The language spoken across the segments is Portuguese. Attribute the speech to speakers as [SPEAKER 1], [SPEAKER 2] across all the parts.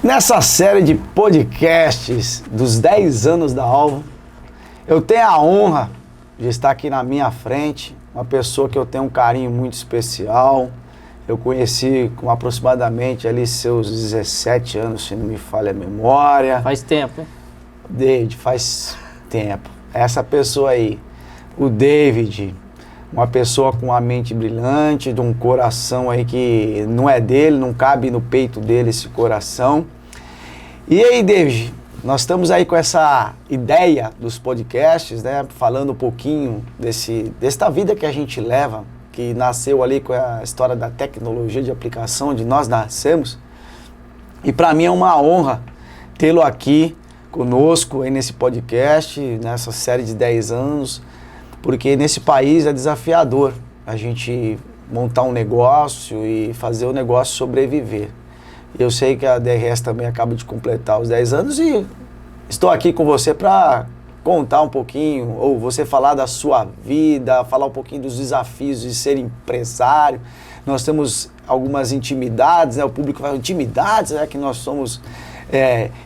[SPEAKER 1] Nessa série de podcasts dos 10 anos da Alvo, eu tenho a honra de estar aqui na minha frente, uma pessoa que eu tenho um carinho muito especial. Eu conheci com aproximadamente ali seus 17 anos, se não me falha a memória.
[SPEAKER 2] Faz tempo, hein?
[SPEAKER 1] David, faz tempo. Essa pessoa aí, o David, uma pessoa com uma mente brilhante, de um coração aí que não é dele, não cabe no peito dele esse coração. E aí, David, nós estamos aí com essa ideia dos podcasts, né? Falando um pouquinho desta vida que a gente leva, que nasceu ali com a história da tecnologia de aplicação, onde nós nascemos. E para mim é uma honra tê-lo aqui conosco aí nesse podcast, nessa série de 10 anos, porque nesse país é desafiador a gente montar um negócio e fazer o negócio sobreviver. Eu sei que a DRS também acaba de completar os 10 anos e estou aqui com você para contar um pouquinho, ou você falar da sua vida, falar um pouquinho dos desafios de ser empresário. Nós temos algumas intimidades, né? O público fala intimidades, né? Que nós somos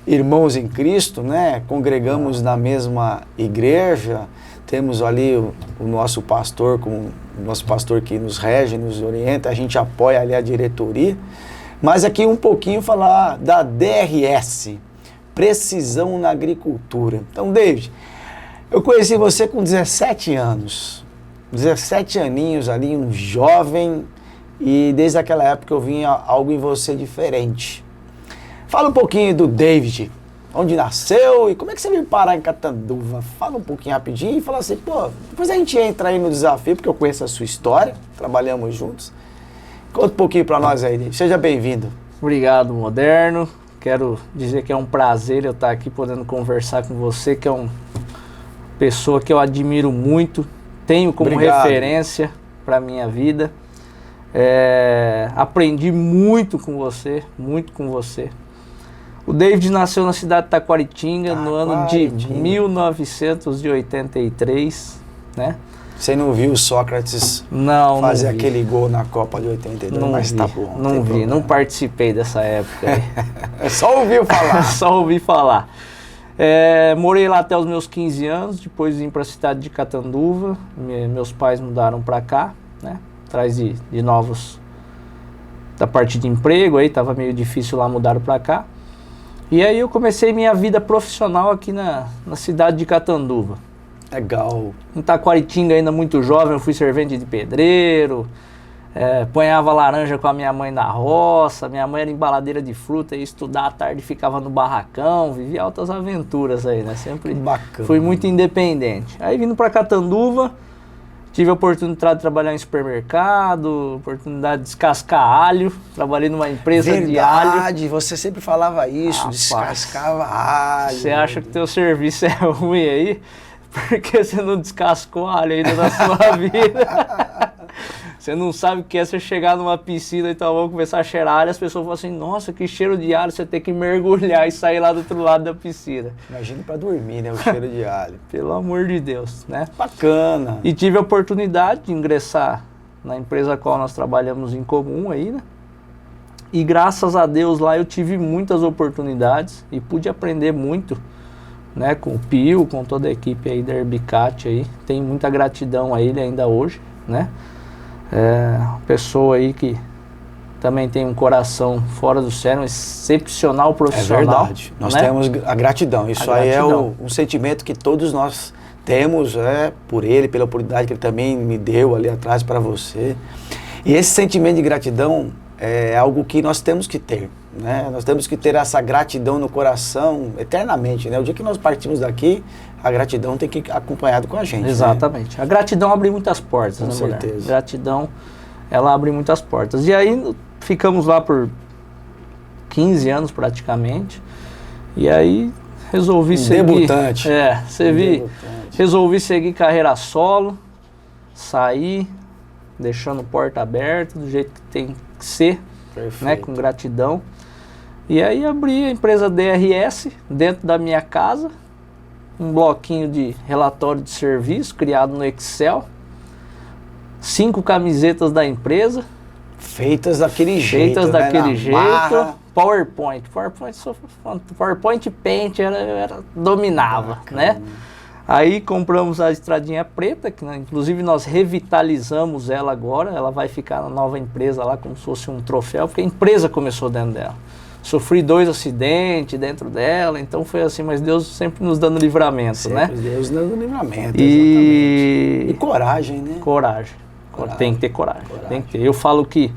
[SPEAKER 1] irmãos em Cristo, né? Congregamos na mesma igreja, temos ali o nosso pastor, o nosso pastor que nos rege, nos orienta, a gente apoia ali a diretoria. Mas aqui um pouquinho falar da DRS, Precisão na Agricultura. Então, David, eu conheci você com 17 anos, 17 aninhos ali, um jovem, e desde aquela época eu vi algo em você diferente. Fala um pouquinho do David, onde nasceu e como é que você veio parar em Catanduva. Fala um pouquinho rapidinho e fala assim, pô, depois a gente entra aí no desafio, porque eu conheço a sua história, trabalhamos juntos. Conta um pouquinho para nós aí, David. Seja bem-vindo.
[SPEAKER 2] Obrigado, Moderno. Quero dizer que é um prazer eu estar aqui podendo conversar com você, que é uma pessoa que eu admiro muito, tenho como referência para a minha vida. Aprendi muito com você, muito com você. O David nasceu na cidade de Taquaritinga no ano de 1983, né?
[SPEAKER 1] Você não viu o Sócrates fazer aquele gol na Copa de 82,
[SPEAKER 2] não
[SPEAKER 1] mas
[SPEAKER 2] vi,
[SPEAKER 1] tá bom.
[SPEAKER 2] Não vi, não participei dessa época aí.
[SPEAKER 1] Só ouviu falar.
[SPEAKER 2] Só ouvi falar. Morei lá até os meus 15 anos, depois vim para a cidade de Catanduva. Meus pais mudaram para cá, né? Atrás de novos, da parte de emprego, aí tava meio difícil lá, mudaram para cá. E aí eu comecei minha vida profissional aqui na cidade de Catanduva.
[SPEAKER 1] Legal.
[SPEAKER 2] Em Taquaritinga, ainda muito jovem, eu fui servente de pedreiro, apanhava laranja com a minha mãe na roça, minha mãe era embaladeira de fruta, ia estudar à tarde, ficava no barracão, vivia altas aventuras aí, né? Sempre
[SPEAKER 1] bacana.
[SPEAKER 2] Fui muito independente. Aí vindo para Catanduva, tive a oportunidade de trabalhar em supermercado, oportunidade de descascar alho, trabalhei numa empresa de alho.
[SPEAKER 1] Verdade, você sempre falava isso, descascava alho.
[SPEAKER 2] Você acha que teu serviço é ruim aí? Porque você não descascou alho ainda na sua vida. Você não sabe o que é você chegar numa piscina e então vamos começar a cheirar alho, as pessoas falam assim, nossa, que cheiro de alho, você tem que mergulhar e sair lá do outro lado da piscina.
[SPEAKER 1] Imagina para dormir, né, o cheiro de alho.
[SPEAKER 2] Pelo amor de Deus, né?
[SPEAKER 1] Bacana.
[SPEAKER 2] E tive a oportunidade de ingressar na empresa a qual nós trabalhamos em comum aí, né? E graças a Deus lá eu tive muitas oportunidades e pude aprender muito, né, com o Pio, com toda a equipe aí da Herbicat aí. Tenho muita gratidão a ele ainda hoje, né? Pessoa aí que também tem um coração fora do sério, um excepcional profissional.
[SPEAKER 1] É verdade, nós temos a gratidão, isso aí é um sentimento que todos nós temos, por ele, pela oportunidade que ele também me deu ali atrás para você. E esse sentimento de gratidão é algo que nós temos que ter, né? Nós temos que ter essa gratidão no coração eternamente, né? O dia que nós partimos daqui, a gratidão tem que ir acompanhado com a gente.
[SPEAKER 2] Exatamente. Né? A gratidão abre muitas portas,
[SPEAKER 1] com certeza.
[SPEAKER 2] Mulher? Gratidão, ela abre muitas portas. E aí ficamos lá por 15 anos praticamente. E aí resolvi seguir...
[SPEAKER 1] Debutante.
[SPEAKER 2] Resolvi seguir carreira solo, sair, deixando porta aberta, do jeito que tem que ser, né, com gratidão. E aí abri a empresa DRS dentro da minha casa, um bloquinho de relatório de serviço criado no Excel, 5 camisetas da empresa,
[SPEAKER 1] Feitas daquele jeito,
[SPEAKER 2] Feitas
[SPEAKER 1] né?
[SPEAKER 2] daquele
[SPEAKER 1] Na
[SPEAKER 2] jeito.
[SPEAKER 1] marra.
[SPEAKER 2] PowerPoint Paint dominava,
[SPEAKER 1] Bacana.
[SPEAKER 2] né? Aí compramos a Estradinha Preta, que inclusive nós revitalizamos ela agora. Ela vai ficar na nova empresa lá como se fosse um troféu, porque a empresa começou dentro dela. Sofri 2 acidentes dentro dela, então foi assim, mas Deus sempre nos dando livramento,
[SPEAKER 1] Sempre
[SPEAKER 2] né?
[SPEAKER 1] Deus dando livramento,
[SPEAKER 2] E-
[SPEAKER 1] exatamente. E coragem, né?
[SPEAKER 2] Coragem.
[SPEAKER 1] Coragem.
[SPEAKER 2] Tem que ter coragem.
[SPEAKER 1] Coragem.
[SPEAKER 2] Tem que ter. Eu falo que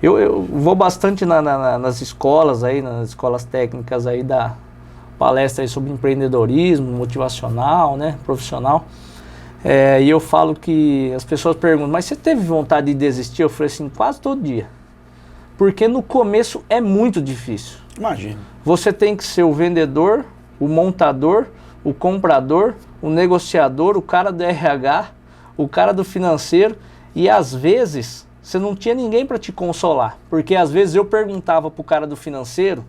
[SPEAKER 2] eu vou bastante nas escolas aí, nas escolas técnicas aí da palestra aí sobre empreendedorismo, motivacional, né, profissional. E eu falo que as pessoas perguntam, mas você teve vontade de desistir? Eu falei assim, quase todo dia. Porque no começo é muito difícil.
[SPEAKER 1] Imagina.
[SPEAKER 2] Você tem que ser o vendedor, o montador, o comprador, o negociador, o cara do RH, o cara do financeiro, e às vezes você não tinha ninguém para te consolar, porque às vezes eu perguntava pro cara do financeiro,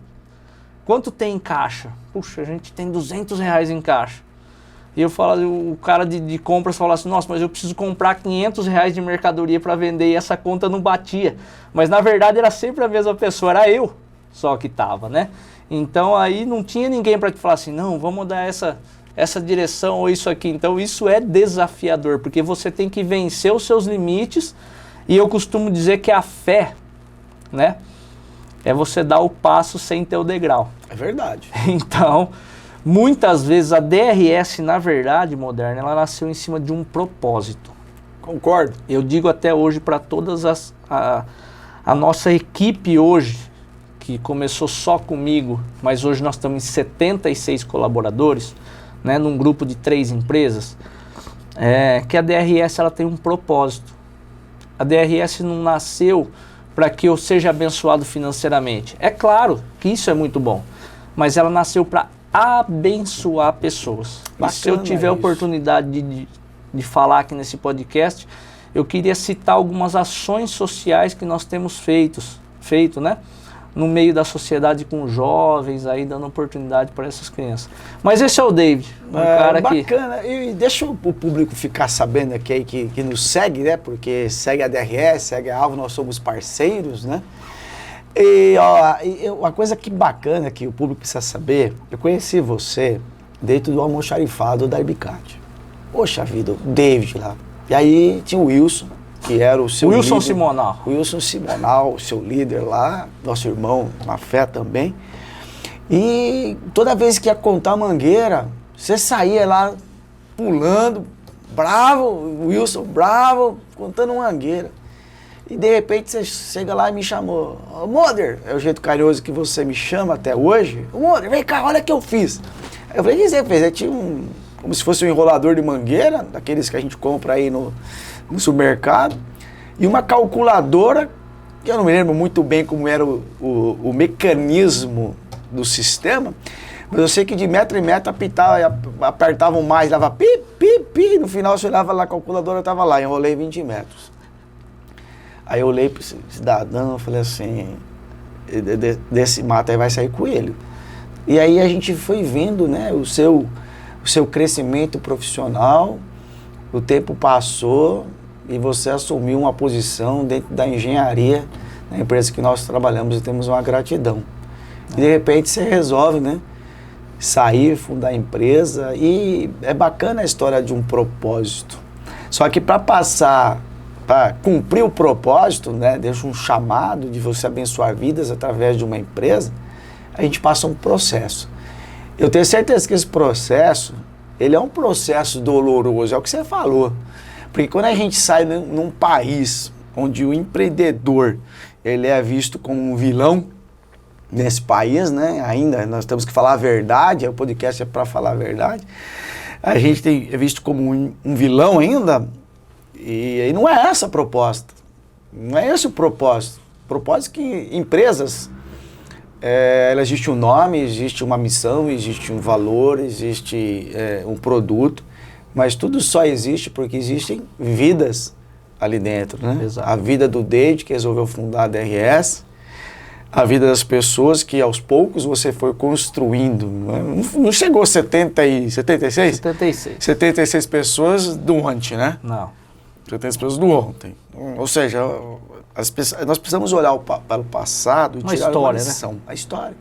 [SPEAKER 2] quanto tem em caixa? Puxa, a gente tem R$200 em caixa. E eu falo, o cara de compras falava assim, nossa, mas eu preciso comprar R$500 de mercadoria para vender, e essa conta não batia. Mas na verdade era sempre a mesma pessoa, era eu só que tava, né? Então aí não tinha ninguém para te falar assim, não, vamos dar essa direção ou isso aqui. Então isso é desafiador, porque você tem que vencer os seus limites, e eu costumo dizer que a fé, né, é você dar o passo sem ter o degrau.
[SPEAKER 1] É verdade.
[SPEAKER 2] Então, muitas vezes a DRS, na verdade, Moderna, ela nasceu em cima de um propósito.
[SPEAKER 1] Concordo.
[SPEAKER 2] Eu digo até hoje para todas a nossa equipe hoje, que começou só comigo, mas hoje nós estamos em 76 colaboradores, né, num grupo de 3 empresas, que a DRS ela tem um propósito. A DRS não nasceu para que eu seja abençoado financeiramente. É claro que isso é muito bom, mas ela nasceu para abençoar pessoas. E se eu tiver a oportunidade de falar aqui nesse podcast, eu queria citar algumas ações sociais que nós temos feito, né? No meio da sociedade com jovens, aí dando oportunidade para essas crianças. Mas esse é o David, cara que...
[SPEAKER 1] Bacana, e deixa o público ficar sabendo aqui aí que nos segue, né? Porque segue a DRS, segue a Alvo, nós somos parceiros, né? E uma coisa que bacana que o público precisa saber, eu conheci você dentro do almoxarifado da Ibicate. Poxa vida, o David lá. E aí tinha o Wilson, que era o seu
[SPEAKER 2] Wilson
[SPEAKER 1] líder.
[SPEAKER 2] Simonal.
[SPEAKER 1] Wilson Simonal, o seu líder lá, nosso irmão, na fé também. E toda vez que ia contar a mangueira, você saía lá pulando, bravo, o Wilson bravo, contando mangueira. E de repente você chega lá e me chamou, ô Moder, é o jeito carinhoso que você me chama até hoje. Ô Moder, vem cá, olha o que eu fiz. Eu falei, o que você fez? Eu tinha como se fosse um enrolador de mangueira, daqueles que a gente compra aí no supermercado, e uma calculadora, que eu não me lembro muito bem como era o mecanismo do sistema, mas eu sei que de metro em metro apertavam mais, dava pi, pi, pi, no final você olhava lá, a calculadora estava lá, enrolei 20 metros. Aí eu olhei para esse cidadão e falei assim, desse mato aí vai sair coelho. E aí a gente foi vendo, né, o seu crescimento profissional, o tempo passou e você assumiu uma posição dentro da engenharia, na empresa que nós trabalhamos, e temos uma gratidão. E de repente você resolve, né, sair, fundar a empresa, e é bacana a história de um propósito. Só que para cumprir o propósito, né, deixa um chamado de você abençoar vidas através de uma empresa, a gente passa um processo. Eu tenho certeza que esse processo, ele é um processo doloroso, é o que você falou. Porque quando a gente sai num país onde o empreendedor, ele é visto como um vilão nesse país, né? Ainda nós temos que falar a verdade, o podcast é para falar a verdade. A gente é visto como um vilão ainda, e não é essa a proposta. Não é esse o propósito. O propósito é que empresas, existe um nome, existe uma missão, existe um valor, existe um produto, mas tudo só existe porque existem vidas ali dentro, né?
[SPEAKER 2] Exato.
[SPEAKER 1] A vida do David, que resolveu fundar a DRS, a vida das pessoas que aos poucos você foi construindo. Não chegou a 76?
[SPEAKER 2] 76.
[SPEAKER 1] 76 pessoas do ontem, né?
[SPEAKER 2] Não.
[SPEAKER 1] você tem as pessoas do ontem. Ou seja, nós precisamos olhar para o passado e tirar uma lição. Né? A história.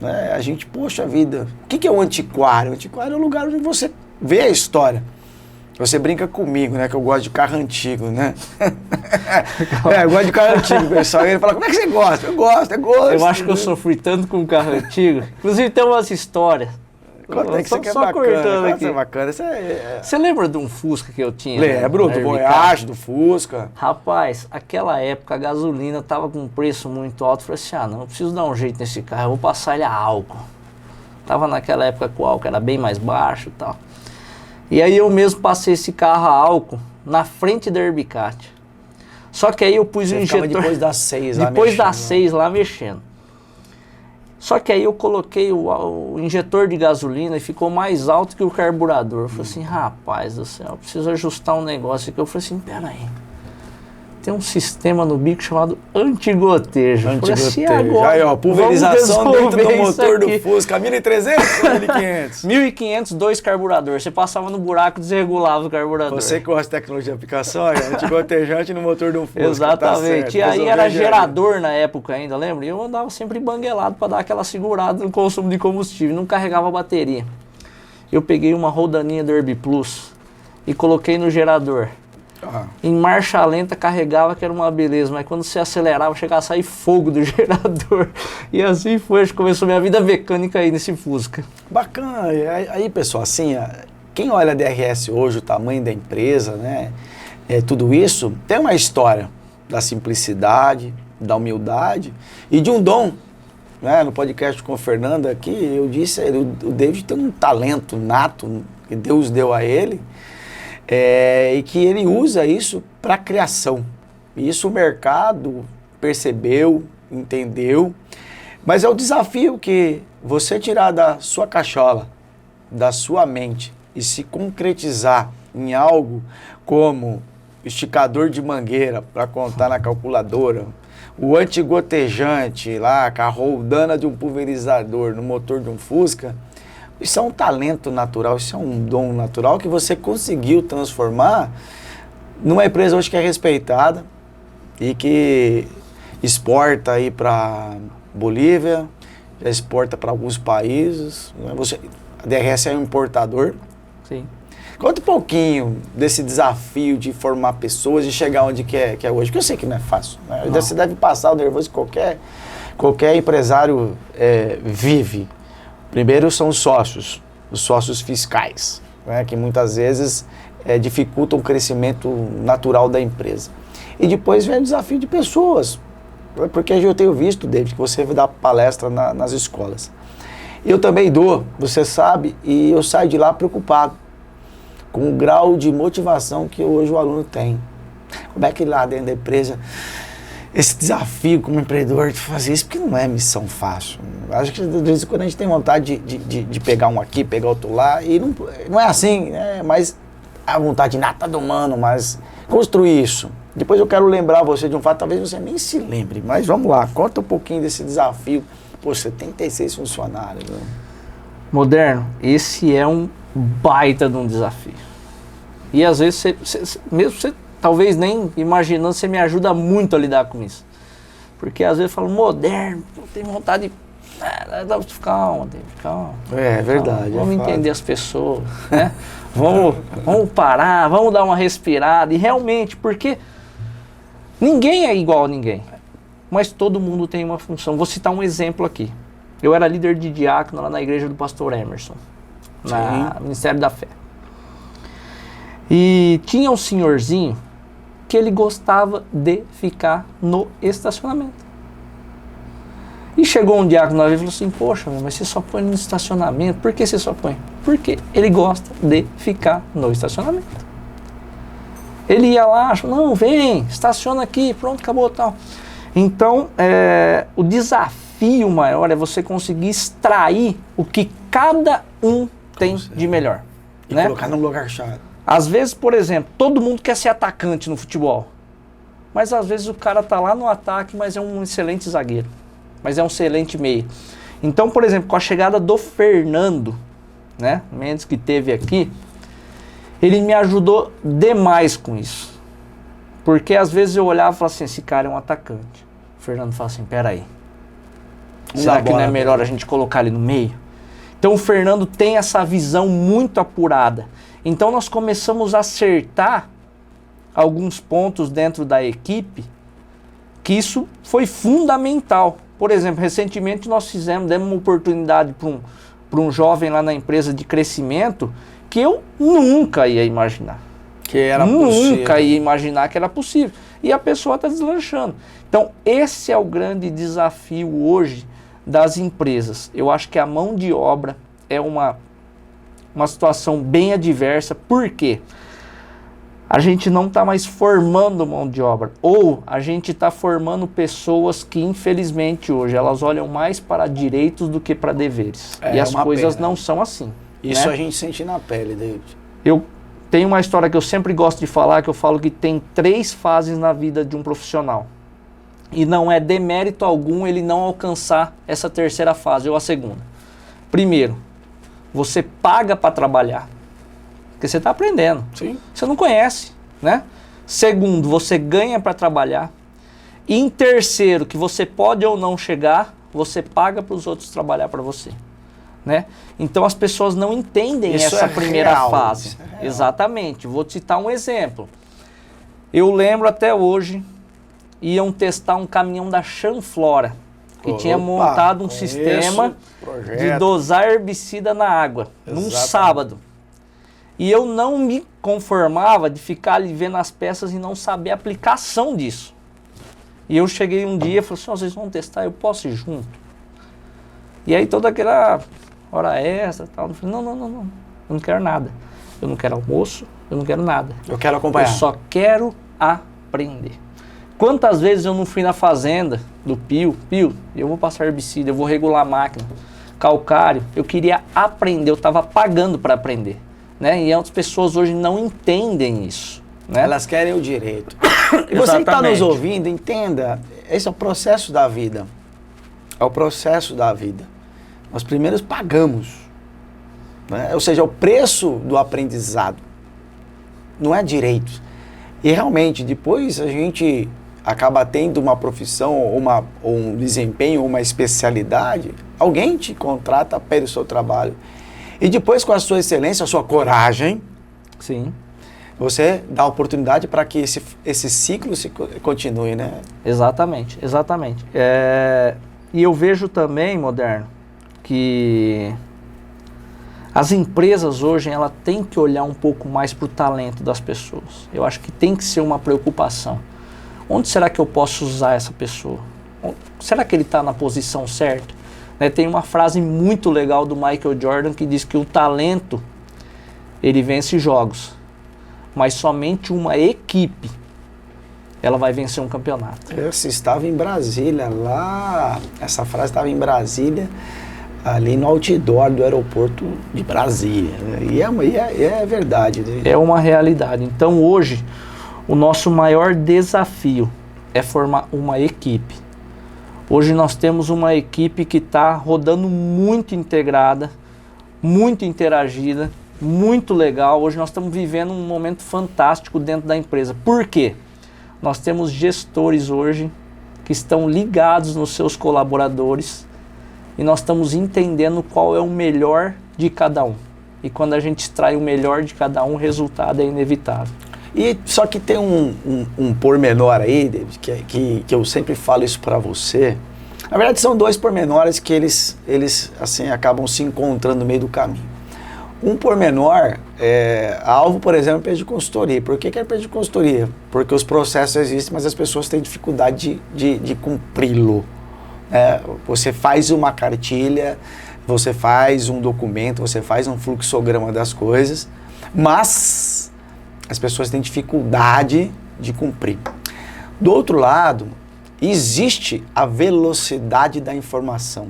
[SPEAKER 1] Né? A gente, poxa vida, o que é o antiquário? O antiquário é o lugar onde você vê a história. Você brinca comigo, né? Que eu gosto de carro antigo, né? Eu gosto de carro antigo, pessoal. Ele fala, como é que você gosta? Eu gosto.
[SPEAKER 2] Eu acho que eu sofri tanto com carro antigo. Inclusive tem umas histórias.
[SPEAKER 1] Conta aí que você é bacana. Aqui. É bacana.
[SPEAKER 2] Você lembra de um Fusca que eu tinha?
[SPEAKER 1] Lembro, do Voyage, do Fusca.
[SPEAKER 2] Rapaz, aquela época a gasolina tava com um preço muito alto. Eu falei assim, não, eu preciso dar um jeito nesse carro, eu vou passar ele a álcool. Tava naquela época que o álcool era bem mais baixo e tal. E aí eu mesmo passei esse carro a álcool na frente da Herbicat. Só que aí eu pus o injetor...
[SPEAKER 1] depois das 6 lá
[SPEAKER 2] depois das 6 lá mexendo. Só que aí eu coloquei o injetor de gasolina e ficou mais alto que o carburador. Eu falei assim, rapaz do céu, eu preciso ajustar um negócio aqui. Eu falei assim, peraí. Tem um sistema no bico chamado antigotejo.
[SPEAKER 1] Antigotejo. Aí, ó, pulverização dentro do motor do Fusca. 1.300 ou 1.500?
[SPEAKER 2] 1.500, 2 carburador. Você passava no buraco e desregulava o carburador.
[SPEAKER 1] Você que gosta de tecnologia de aplicação, antigotejante no motor do Fusca.
[SPEAKER 2] Exatamente. Tá, e aí era gerador na época ainda, lembra? E eu andava sempre banguelado para dar aquela segurada no consumo de combustível. Não carregava a bateria. Eu peguei uma rodaninha do Herbi Plus e coloquei no gerador. Em marcha lenta carregava, que era uma beleza, mas quando você acelerava, chegava a sair fogo do gerador. E assim foi, acho que começou minha vida mecânica aí nesse Fusca.
[SPEAKER 1] Bacana. Aí, pessoal, assim, quem olha a DRS hoje, o tamanho da empresa, né, tudo isso, tem uma história da simplicidade, da humildade e de um dom. Né? No podcast com o Fernando aqui, eu disse, o David tem um talento nato que Deus deu a ele. E que ele usa isso para criação. Isso o mercado percebeu, entendeu, mas é o desafio que você tirar da sua cachola, da sua mente e se concretizar em algo como esticador de mangueira para contar na calculadora, o antigotejante lá, com a roldana de um pulverizador no motor de um Fusca. Isso é um talento natural, isso é um dom natural que você conseguiu transformar numa empresa hoje que é respeitada e que exporta aí para Bolívia, já exporta para alguns países. Né? A DRS é um importador.
[SPEAKER 2] Sim.
[SPEAKER 1] Conta um pouquinho desse desafio de formar pessoas e chegar onde que é hoje, porque eu sei que não é fácil. Né? Você deve passar o nervoso que qualquer empresário vive. Primeiro são os sócios fiscais, né, que muitas vezes dificultam o crescimento natural da empresa. E depois vem o desafio de pessoas, porque eu tenho visto, David, que você dá palestra nas escolas. Eu também dou, você sabe, e eu saio de lá preocupado com o grau de motivação que hoje o aluno tem. Como é que lá dentro da empresa... Esse desafio como empreendedor de fazer isso, porque não é missão fácil. Acho que de vez em quando a gente tem vontade de pegar um aqui, pegar outro lá, e não é assim, né? Mas a vontade nata do humano, mas construir isso. Depois eu quero lembrar você de um fato, talvez você nem se lembre, mas vamos lá, conta um pouquinho desse desafio. Pô, 76 funcionários. Né?
[SPEAKER 2] Moderno, esse é um baita de um desafio. E às vezes, você talvez nem imaginando, você me ajuda muito a lidar com isso. Porque às vezes eu falo, moderno, eu tenho vontade de... Calma, calma.
[SPEAKER 1] É verdade.
[SPEAKER 2] Vamos entender as pessoas, né? Vamos parar, vamos dar uma respirada. E realmente, porque ninguém é igual a ninguém. Mas todo mundo tem uma função. Vou citar um exemplo aqui. Eu era líder de diácono lá na igreja do pastor Emerson, no Ministério da Fé. E tinha um senhorzinho que ele gostava de ficar no estacionamento. E chegou um diácono lá e falou assim, poxa, mas você só põe no estacionamento. Por que você só põe? Porque ele gosta de ficar no estacionamento. Ele ia lá, não, vem, estaciona aqui, pronto, acabou, tal. Então, o desafio maior é você conseguir extrair o que cada um tem de melhor.
[SPEAKER 1] E
[SPEAKER 2] né?
[SPEAKER 1] Colocar num lugar chato.
[SPEAKER 2] Às vezes, por exemplo, todo mundo quer ser atacante no futebol. Mas às vezes o cara tá lá no ataque, mas é um excelente zagueiro. Mas é um excelente meio. Então, por exemplo, com a chegada do Fernando, né, Mendes, que teve aqui, ele me ajudou demais com isso. Porque às vezes eu olhava e falava assim, esse cara é um atacante. O Fernando fala assim, peraí, será que não é melhor a gente colocar ele no meio? Então o Fernando tem essa visão muito apurada. Então nós começamos a acertar alguns pontos dentro da equipe, que isso foi fundamental. Por exemplo, recentemente nós demos uma oportunidade para um jovem lá na empresa de crescimento que eu nunca ia imaginar.
[SPEAKER 1] Que era possível.
[SPEAKER 2] Nunca ia imaginar que era possível. E a pessoa está deslanchando. Então, esse é o grande desafio hoje das empresas. Eu acho que a mão de obra é uma situação bem adversa. Por quê? A gente não está mais formando mão de obra. Ou a gente está formando pessoas que, infelizmente, hoje, elas olham mais para direitos do que para deveres. E as coisas não são assim.
[SPEAKER 1] Isso,
[SPEAKER 2] né?
[SPEAKER 1] A gente sente na pele, David.
[SPEAKER 2] Tem uma história que eu sempre gosto de falar, que eu falo que tem 3 fases na vida de um profissional. E não é demérito algum ele não alcançar essa terceira fase ou a segunda. Primeiro, você paga para trabalhar, porque você está aprendendo.
[SPEAKER 1] Sim.
[SPEAKER 2] Você não conhece, né? Segundo, você ganha para trabalhar. E em terceiro, que você pode ou não chegar, você paga para os outros trabalhar para você. Né? Então as pessoas não entendem essa primeira fase. Exatamente. Vou te citar um exemplo. Eu lembro até hoje, iam testar um caminhão da Chanflora, que tinha montado um sistema de dosar herbicida na água, num sábado. E eu não me conformava de ficar ali vendo as peças e não saber a aplicação disso. E eu cheguei um dia e falei assim, vocês vão testar, eu posso ir junto? E aí toda aquela hora extra, tal. Eu falei, não, eu não quero nada. Eu não quero almoço, eu não quero nada.
[SPEAKER 1] Eu quero acompanhar.
[SPEAKER 2] Eu só quero aprender. Quantas vezes eu não fui na fazenda do Pio, eu vou passar herbicida, eu vou regular a máquina, calcário, eu queria aprender, eu estava pagando para aprender. Né? E as pessoas hoje não entendem isso. Né?
[SPEAKER 1] Elas querem o direito. E você que está nos ouvindo, entenda, esse é o processo da vida. É o processo da vida. Nós primeiro pagamos, né? Ou seja, o preço do aprendizado não é direito. E realmente, depois a gente acaba tendo uma profissão, ou um desempenho, uma especialidade, alguém te contrata pelo seu trabalho. E depois, com a sua excelência, a sua coragem,
[SPEAKER 2] sim,
[SPEAKER 1] você dá oportunidade para que esse ciclo se continue, né?
[SPEAKER 2] Exatamente. E eu vejo também, Moderno, que as empresas hoje ela tem que olhar um pouco mais para o talento das pessoas. Eu acho que tem que ser uma preocupação. Onde será que eu posso usar essa pessoa? Será que ele está na posição certa? Né, tem uma frase muito legal do Michael Jordan que diz que o talento ele vence jogos, mas somente uma equipe ela vai vencer um campeonato.
[SPEAKER 1] Você estava em Brasília, essa frase estava em Brasília, ali no outdoor do aeroporto de Brasília. E é verdade. Né?
[SPEAKER 2] É uma realidade. Então hoje, o nosso maior desafio é formar uma equipe. Hoje nós temos uma equipe que está rodando muito integrada, muito interagida, muito legal. Hoje nós estamos vivendo um momento fantástico dentro da empresa. Por quê? Nós temos gestores hoje que estão ligados nos seus colaboradores e nós estamos entendendo qual é o melhor de cada um. E quando a gente extrai o melhor de cada um, o resultado é inevitável.
[SPEAKER 1] E só que tem um pormenor aí, David, que eu sempre falo isso para você. Na verdade, são 2 pormenores que eles assim, acabam se encontrando no meio do caminho. Um pormenor a Alvo, por exemplo, é empresa de consultoria. Por que é empresa de consultoria? Porque os processos existem, mas as pessoas têm dificuldade de cumpri-lo. Você faz uma cartilha, você faz um documento, você faz um fluxograma das coisas, mas as pessoas têm dificuldade de cumprir. Do outro lado, existe a velocidade da informação.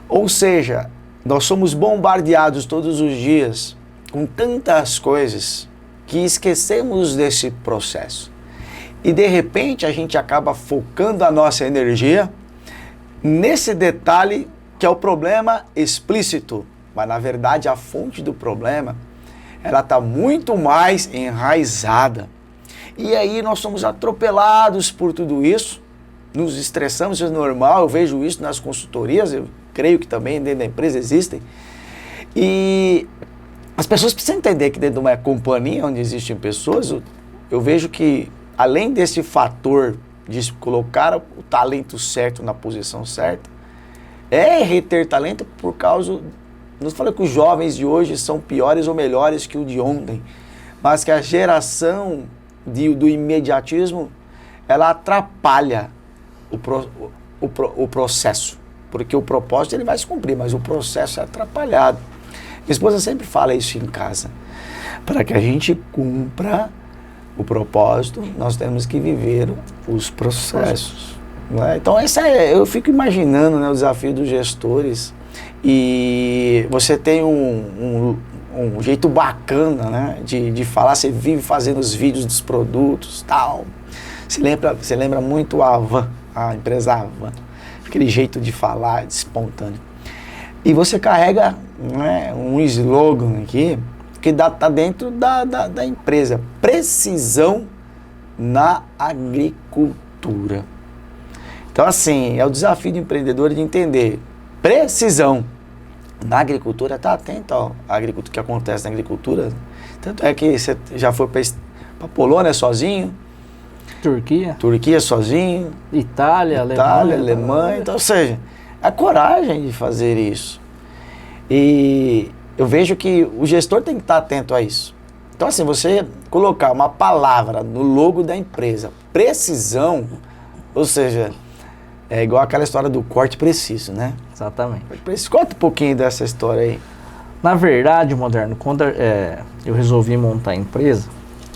[SPEAKER 1] Ou seja, nós somos bombardeados todos os dias com tantas coisas que esquecemos desse processo. E de repente a gente acaba focando a nossa energia nesse detalhe que é o problema explícito. Mas na verdade a fonte do problema ela está muito mais enraizada. E aí nós somos atropelados por tudo isso, nos estressamos, isso é normal, eu vejo isso nas consultorias, eu creio que também dentro da empresa existem. E as pessoas precisam entender que dentro de uma companhia onde existem pessoas, eu vejo que além desse fator de colocar o talento certo na posição certa, é reter talento por causa... Não estou falando que os jovens de hoje são piores ou melhores que o de ontem, mas que a geração do imediatismo, ela atrapalha o processo. Porque o propósito ele vai se cumprir, mas o processo é atrapalhado. Minha esposa sempre fala isso em casa. Para que a gente cumpra o propósito, nós temos que viver os processos. Né? Então, eu fico imaginando, né, o desafio dos gestores. E você tem um jeito bacana, né, de falar, você vive fazendo os vídeos dos produtos, tal. Você lembra muito a Havan, a empresa Havan, aquele jeito de falar, de espontâneo. E você carrega, né, um slogan aqui, que está dentro da empresa, precisão na agricultura. Então, assim, é o desafio do empreendedor de entender, precisão na agricultura, tá atento à agricultura, que acontece na agricultura. Tanto é que você já foi para Polônia sozinho, Turquia sozinho,
[SPEAKER 2] Itália,
[SPEAKER 1] Alemanha. Então, ou seja, a coragem de fazer isso. E eu vejo que o gestor tem que estar atento a isso. Então, assim, você colocar uma palavra no logo da empresa, precisão, ou seja, é igual aquela história do corte preciso, né?
[SPEAKER 2] Exatamente.
[SPEAKER 1] Conta um pouquinho dessa história aí.
[SPEAKER 2] Na verdade, Moderno, quando eu resolvi montar a empresa,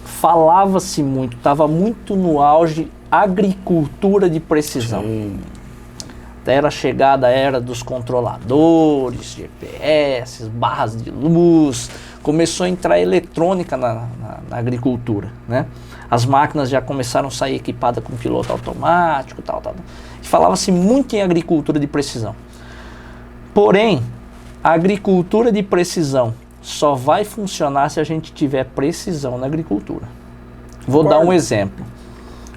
[SPEAKER 2] falava-se muito, estava muito no auge agricultura de precisão.
[SPEAKER 1] Sim.
[SPEAKER 2] Era a chegada, era dos controladores, GPS, barras de luz, começou a entrar eletrônica na agricultura, né? As máquinas já começaram a sair equipadas com piloto automático, tal. E falava-se muito em agricultura de precisão. Porém, a agricultura de precisão só vai funcionar se a gente tiver precisão na agricultura. Vou dar um exemplo.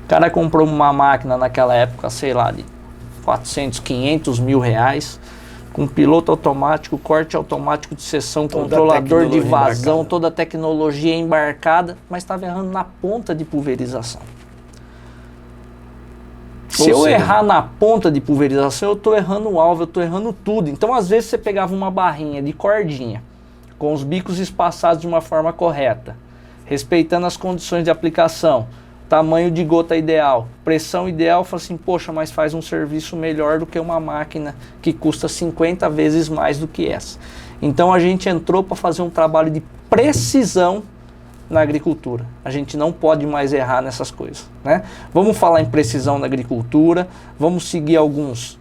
[SPEAKER 2] O cara comprou uma máquina naquela época, sei lá, de 400, 500 mil reais, com piloto automático, corte automático de seção, controlador de vazão, embarcada. Toda a tecnologia embarcada, mas estava errando na ponta de pulverização. Se eu errar na ponta de pulverização, eu estou errando o alvo, eu estou errando tudo. Então, às vezes, você pegava uma barrinha de cordinha, com os bicos espaçados de uma forma correta, respeitando as condições de aplicação, tamanho de gota ideal, pressão ideal, fala assim, poxa, mas faz um serviço melhor do que uma máquina que custa 50 vezes mais do que essa. Então a gente entrou para fazer um trabalho de precisão na agricultura. A gente não pode mais errar nessas coisas, né? Vamos falar em precisão na agricultura, vamos seguir algumas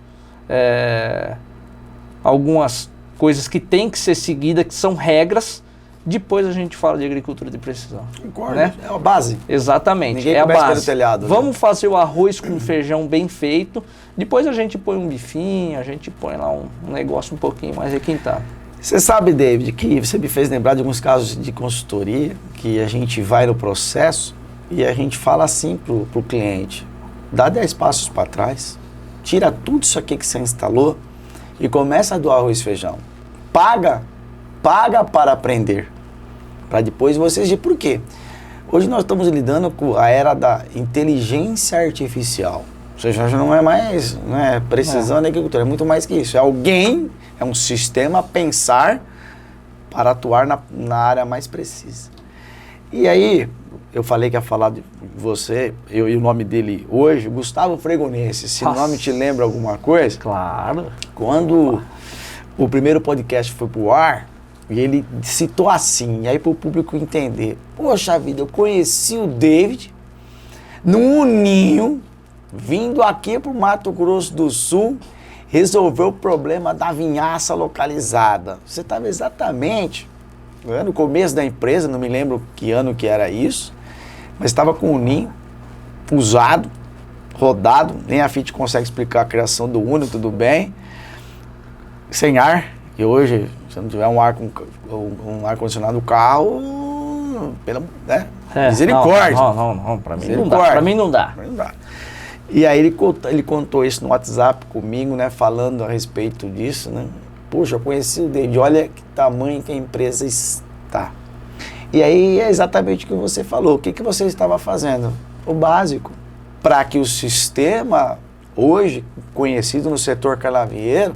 [SPEAKER 2] coisas que tem que ser seguidas, que são regras. Depois a gente fala de agricultura de precisão. Concordo, né?
[SPEAKER 1] É a base.
[SPEAKER 2] Exatamente,
[SPEAKER 1] ninguém
[SPEAKER 2] é a base. Pelo
[SPEAKER 1] telhado,
[SPEAKER 2] vamos fazer o arroz com feijão bem feito, depois a gente põe um bifinho, a gente põe lá um negócio um pouquinho mais requintado.
[SPEAKER 1] Você sabe, David, que você me fez lembrar de alguns casos de consultoria, que a gente vai no processo e a gente fala assim pro cliente, dá 10 passos para trás, tira tudo isso aqui que você instalou e começa do arroz e feijão. Paga para aprender. Para depois vocês dizem por quê. Hoje nós estamos lidando com a era da inteligência artificial. Ou seja, já não é mais precisão da agricultura, é muito mais que isso. É um sistema a pensar para atuar na área mais precisa. E aí, eu falei que ia falar de você, e o nome dele hoje, Gustavo Fregonense. Se o nome te lembra alguma coisa?
[SPEAKER 2] Claro.
[SPEAKER 1] Quando o primeiro podcast foi pro ar, e ele citou assim, e aí para o público entender, poxa vida, eu conheci o David num ninho, vindo aqui para o Mato Grosso do Sul, resolveu o problema da vinhaça localizada. Você estava exatamente no começo da empresa, não me lembro que ano que era isso, mas estava com o ninho usado, rodado, nem a FIT consegue explicar a criação do Uno, tudo bem, sem ar, e hoje, se não tiver um ar-condicionado no carro, né? Misericórdia.
[SPEAKER 2] Não, pra mim não dá. Pra mim não dá.
[SPEAKER 1] E aí ele contou isso no WhatsApp comigo, né? Falando a respeito disso, né? Poxa, eu conheci o David, olha que tamanho que a empresa está. E aí é exatamente o que você falou. O que você estava fazendo? O básico. Para que o sistema, hoje conhecido no setor canavieiro,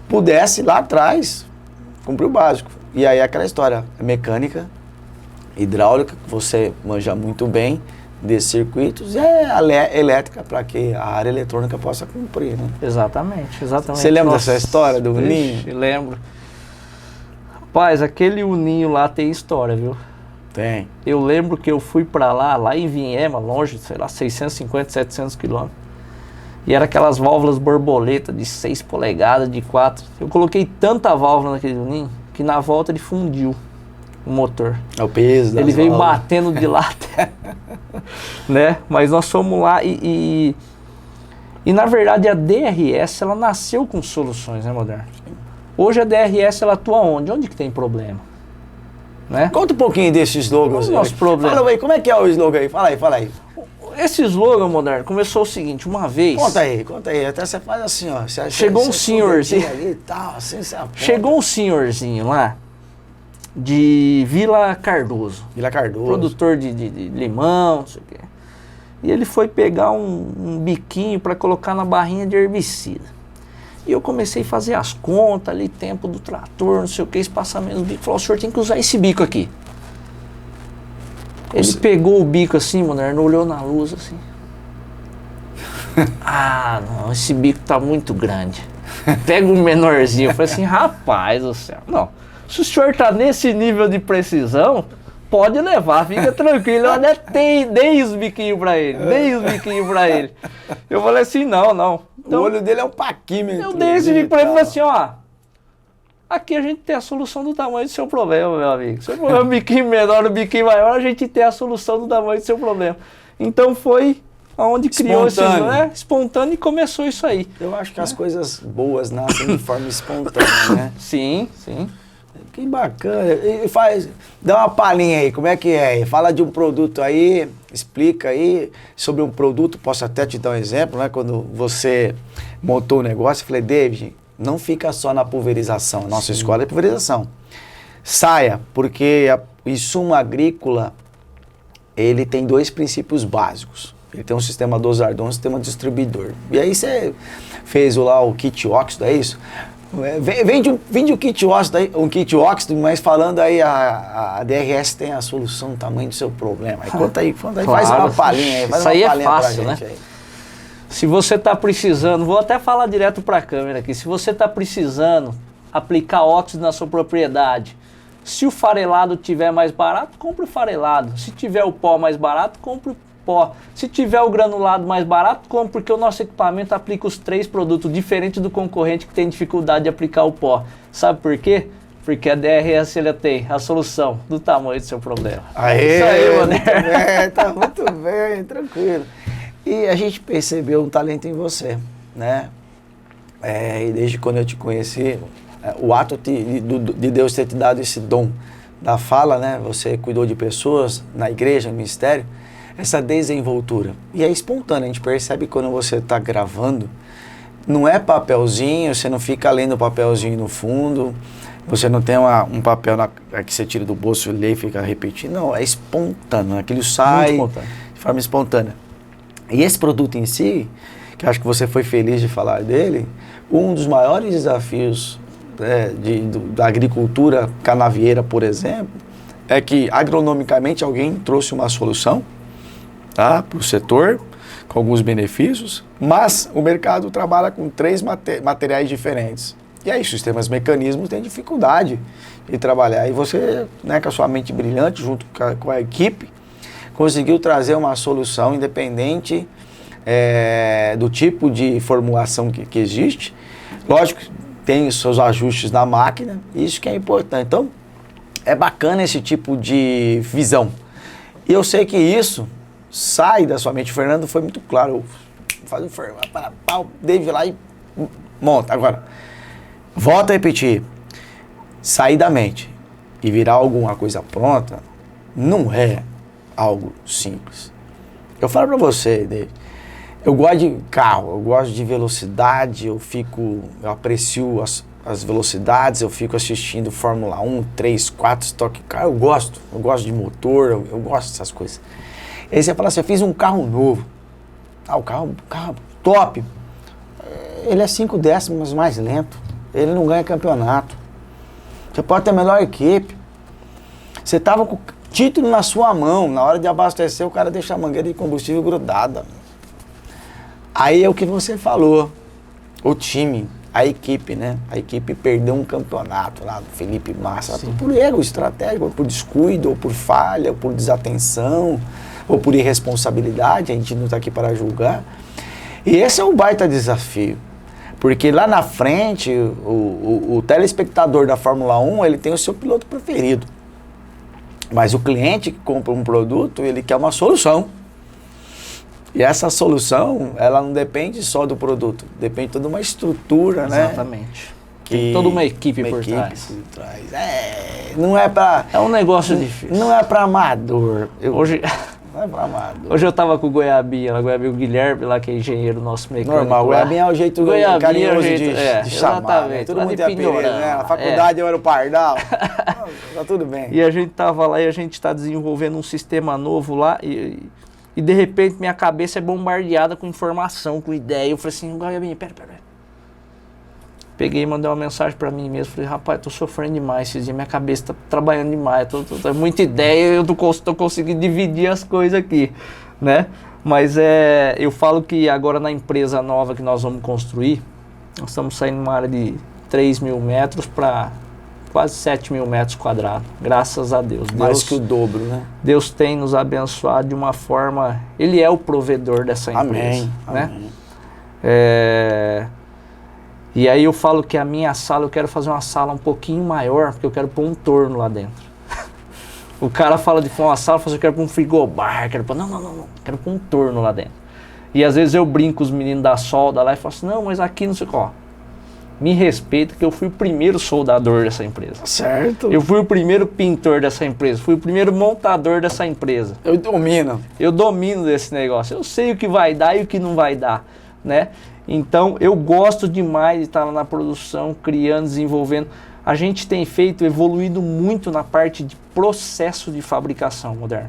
[SPEAKER 1] pudesse lá atrás cumprir o básico. E aí aquela história, mecânica, hidráulica, que você manja muito bem, desses circuitos, e a elétrica para que a área eletrônica possa cumprir, né?
[SPEAKER 2] Exatamente.
[SPEAKER 1] Você lembra dessa história do Uninho?
[SPEAKER 2] Lembro. Rapaz, aquele Uninho lá tem história, viu?
[SPEAKER 1] Tem.
[SPEAKER 2] Eu lembro que eu fui para lá em Vinhema, longe, sei lá, 650, 700 quilômetros. E era aquelas válvulas borboleta de 6 polegadas, de 4. Eu coloquei tanta válvula naquele Uninho que na volta ele fundiu o motor.
[SPEAKER 1] É o peso das
[SPEAKER 2] Ele veio
[SPEAKER 1] válvulas.
[SPEAKER 2] batendo de lá até, né? Mas nós fomos lá e na verdade a DRS ela nasceu com soluções, né, Moderno? Hoje a DRS ela atua onde? Onde que tem problema? Né?
[SPEAKER 1] Conta um pouquinho desse slogan.
[SPEAKER 2] Qual é o nosso problema?
[SPEAKER 1] Fala aí, como é que é o slogan aí? Fala aí.
[SPEAKER 2] Esse slogan, Moderno, começou o seguinte, uma vez...
[SPEAKER 1] Conta aí. Até você faz assim, ó.
[SPEAKER 2] Chegou um senhorzinho...
[SPEAKER 1] Ali, tal, assim,
[SPEAKER 2] chegou um senhorzinho lá, de Vila Cardoso. Produtor de limão, não sei o quê. E ele foi pegar um biquinho para colocar na barrinha de herbicida. E eu comecei a fazer as contas ali, tempo do trator, não sei o que, espaçamento do bico. Falou, o senhor tem que usar esse bico aqui. Ele pegou o bico assim, Moderno, olhou na luz assim. Ah, não, esse bico tá muito grande. Pega um menorzinho. Eu falei assim, rapaz do céu, não. Se o senhor tá nesse nível de precisão, pode levar, fica tranquilo. Eu até dei os biquinhos pra ele, Eu falei assim, não. Então,
[SPEAKER 1] o olho dele é um paquímetro.
[SPEAKER 2] Eu dei esse bico pra ele e falei assim, ó. Aqui a gente tem a solução do tamanho do seu problema, meu amigo. Se o problema é um biquinho menor, um biquinho maior, a gente tem a solução do tamanho do seu problema. Então foi onde criou esse, né? Espontâneo, e começou isso aí.
[SPEAKER 1] Eu acho que as coisas boas nascem de forma espontânea, né?
[SPEAKER 2] Sim.
[SPEAKER 1] Que bacana. E dá uma palhinha aí, como é que é? Fala de um produto aí, explica aí sobre um produto, posso até te dar um exemplo, né? Quando você montou o negócio, eu falei, David, não fica só na pulverização, a nossa escola é pulverização. Saia, porque o insumo agrícola, ele tem 2 princípios básicos. Ele tem um sistema dosador, um sistema distribuidor. E aí você fez lá o kit óxido, é isso? Vende um kit óxido, mas falando aí a DRS tem a solução do tamanho do seu problema. Aí conta aí, claro, faz uma palhinha aí.
[SPEAKER 2] Isso aí é fácil, né? Aí. Se você está precisando, vou até falar direto para a câmera aqui, se você está precisando aplicar óxido na sua propriedade, se o farelado tiver mais barato, compre o farelado. Se tiver o pó mais barato, compre o pó. Se tiver o granulado mais barato, compre, porque o nosso equipamento aplica os 3 produtos, diferente do concorrente que tem dificuldade de aplicar o pó. Sabe por quê? Porque a DRS ele tem a solução do tamanho do seu problema.
[SPEAKER 1] Isso aí, mano. Tá muito bem, tranquilo. E a gente percebeu um talento em você, né? E desde quando eu te conheci, o ato de Deus ter te dado esse dom da fala, né? Você cuidou de pessoas na igreja, no ministério, essa desenvoltura. E é espontâneo, a gente percebe quando você está gravando, não é papelzinho, você não fica lendo o papelzinho no fundo, você não tem um papel que você tira do bolso e lê e fica repetindo, não, é espontâneo, aquilo sai de forma espontânea. E esse produto em si, que acho que você foi feliz de falar dele, um dos maiores desafios da agricultura canavieira, por exemplo, é que agronomicamente alguém trouxe uma solução, tá, para o setor, com alguns benefícios, mas o mercado trabalha com 3 materiais diferentes. E aí, sistemas mecanismos têm dificuldade de trabalhar. E você, né, com a sua mente brilhante, junto com a equipe, conseguiu trazer uma solução independente do tipo de formulação que existe. Lógico, tem os seus ajustes na máquina, isso que é importante. Então, é bacana esse tipo de visão. E eu sei que isso sai da sua mente. O Fernando foi muito claro. Faz o David lá e monta. Agora, volta a repetir. Sair da mente e virar alguma coisa pronta não é algo simples. Eu falo para você, David, eu gosto de carro, eu gosto de velocidade, eu aprecio as velocidades, eu fico assistindo Fórmula 1, 3, 4, Stock Car, eu gosto de motor, eu gosto dessas coisas. E aí você fala assim, eu fiz um carro novo, o carro top, ele é 5 décimos mais lento, ele não ganha campeonato, você pode ter a melhor equipe, você tava com o título na sua mão, na hora de abastecer o cara deixa a mangueira de combustível grudada. Aí é o que você falou, o time, a equipe, né? A equipe perdeu um campeonato lá do Felipe Massa, por erro estratégico, ou por descuido, ou por falha, ou por desatenção, ou por irresponsabilidade, a gente não está aqui para julgar. E esse é um baita desafio, porque lá na frente, o telespectador da Fórmula 1, ele tem o seu piloto preferido. Mas o cliente que compra um produto, ele quer uma solução. E essa solução, ela não depende só do produto, depende de toda uma estrutura, né?
[SPEAKER 2] Exatamente. Tem toda uma equipe por trás.
[SPEAKER 1] Não é para...
[SPEAKER 2] É um negócio difícil.
[SPEAKER 1] Não é para amador.
[SPEAKER 2] Hoje...
[SPEAKER 1] Não é para amador.
[SPEAKER 2] Hoje eu tava com o Goiabinha, o Guilherme, lá que é engenheiro nosso mecânico.
[SPEAKER 1] Normal, o Goiabinha é o jeito carinhoso de chamar, né? Todo mundo tem apelido, né? Na faculdade eu era o Pardal. Tá tudo bem.
[SPEAKER 2] E a gente tava lá e a gente tá desenvolvendo um sistema novo lá e de repente minha cabeça é bombardeada com informação, com ideia. Eu falei assim, Goiabinha, pera. Peguei e mandei uma mensagem pra mim mesmo. Falei, rapaz, tô sofrendo demais esses dias, minha cabeça tá trabalhando demais, tô muita ideia, eu tô conseguindo dividir as coisas aqui, né? Mas eu falo que agora na empresa nova que nós vamos construir, nós estamos saindo numa área de 3 mil metros para quase 7 mil metros quadrados, graças a Deus.
[SPEAKER 1] Mais que o dobro, né?
[SPEAKER 2] Deus tem nos abençoado de uma forma, Ele é o provedor dessa empresa.
[SPEAKER 1] Amém.
[SPEAKER 2] Né? E aí eu falo que a minha sala, eu quero fazer uma sala um pouquinho maior, porque eu quero pôr um torno lá dentro. O cara fala de uma sala, eu falo, eu quero pôr um frigobar, quero pôr um torno lá dentro. E às vezes eu brinco com os meninos da solda lá e falo assim, não, mas aqui não sei qual. Me respeita que eu fui o primeiro soldador dessa empresa.
[SPEAKER 1] Certo.
[SPEAKER 2] Eu fui o primeiro pintor dessa empresa, fui o primeiro montador dessa empresa. Eu domino desse negócio, eu sei o que vai dar e o que não vai dar, né? Então, eu gosto demais de estar lá na produção, criando, desenvolvendo. A gente tem evoluído muito na parte de processo de fabricação moderno.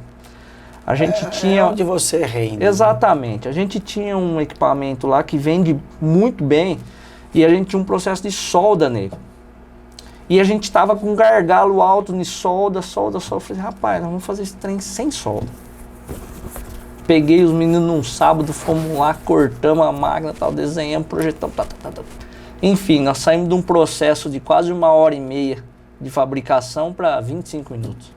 [SPEAKER 2] A gente tinha...
[SPEAKER 1] onde você reina.
[SPEAKER 2] Exatamente. A gente tinha um equipamento lá que vende muito bem e a gente tinha um processo de solda nele. E a gente estava com um gargalo alto de solda. Eu falei, rapaz, nós vamos fazer esse trem sem solda. Peguei os meninos num sábado, fomos lá, cortamos a máquina, tal, desenhamos, projetamos, Enfim, nós saímos de um processo de quase 1h30 de fabricação para 25 minutos.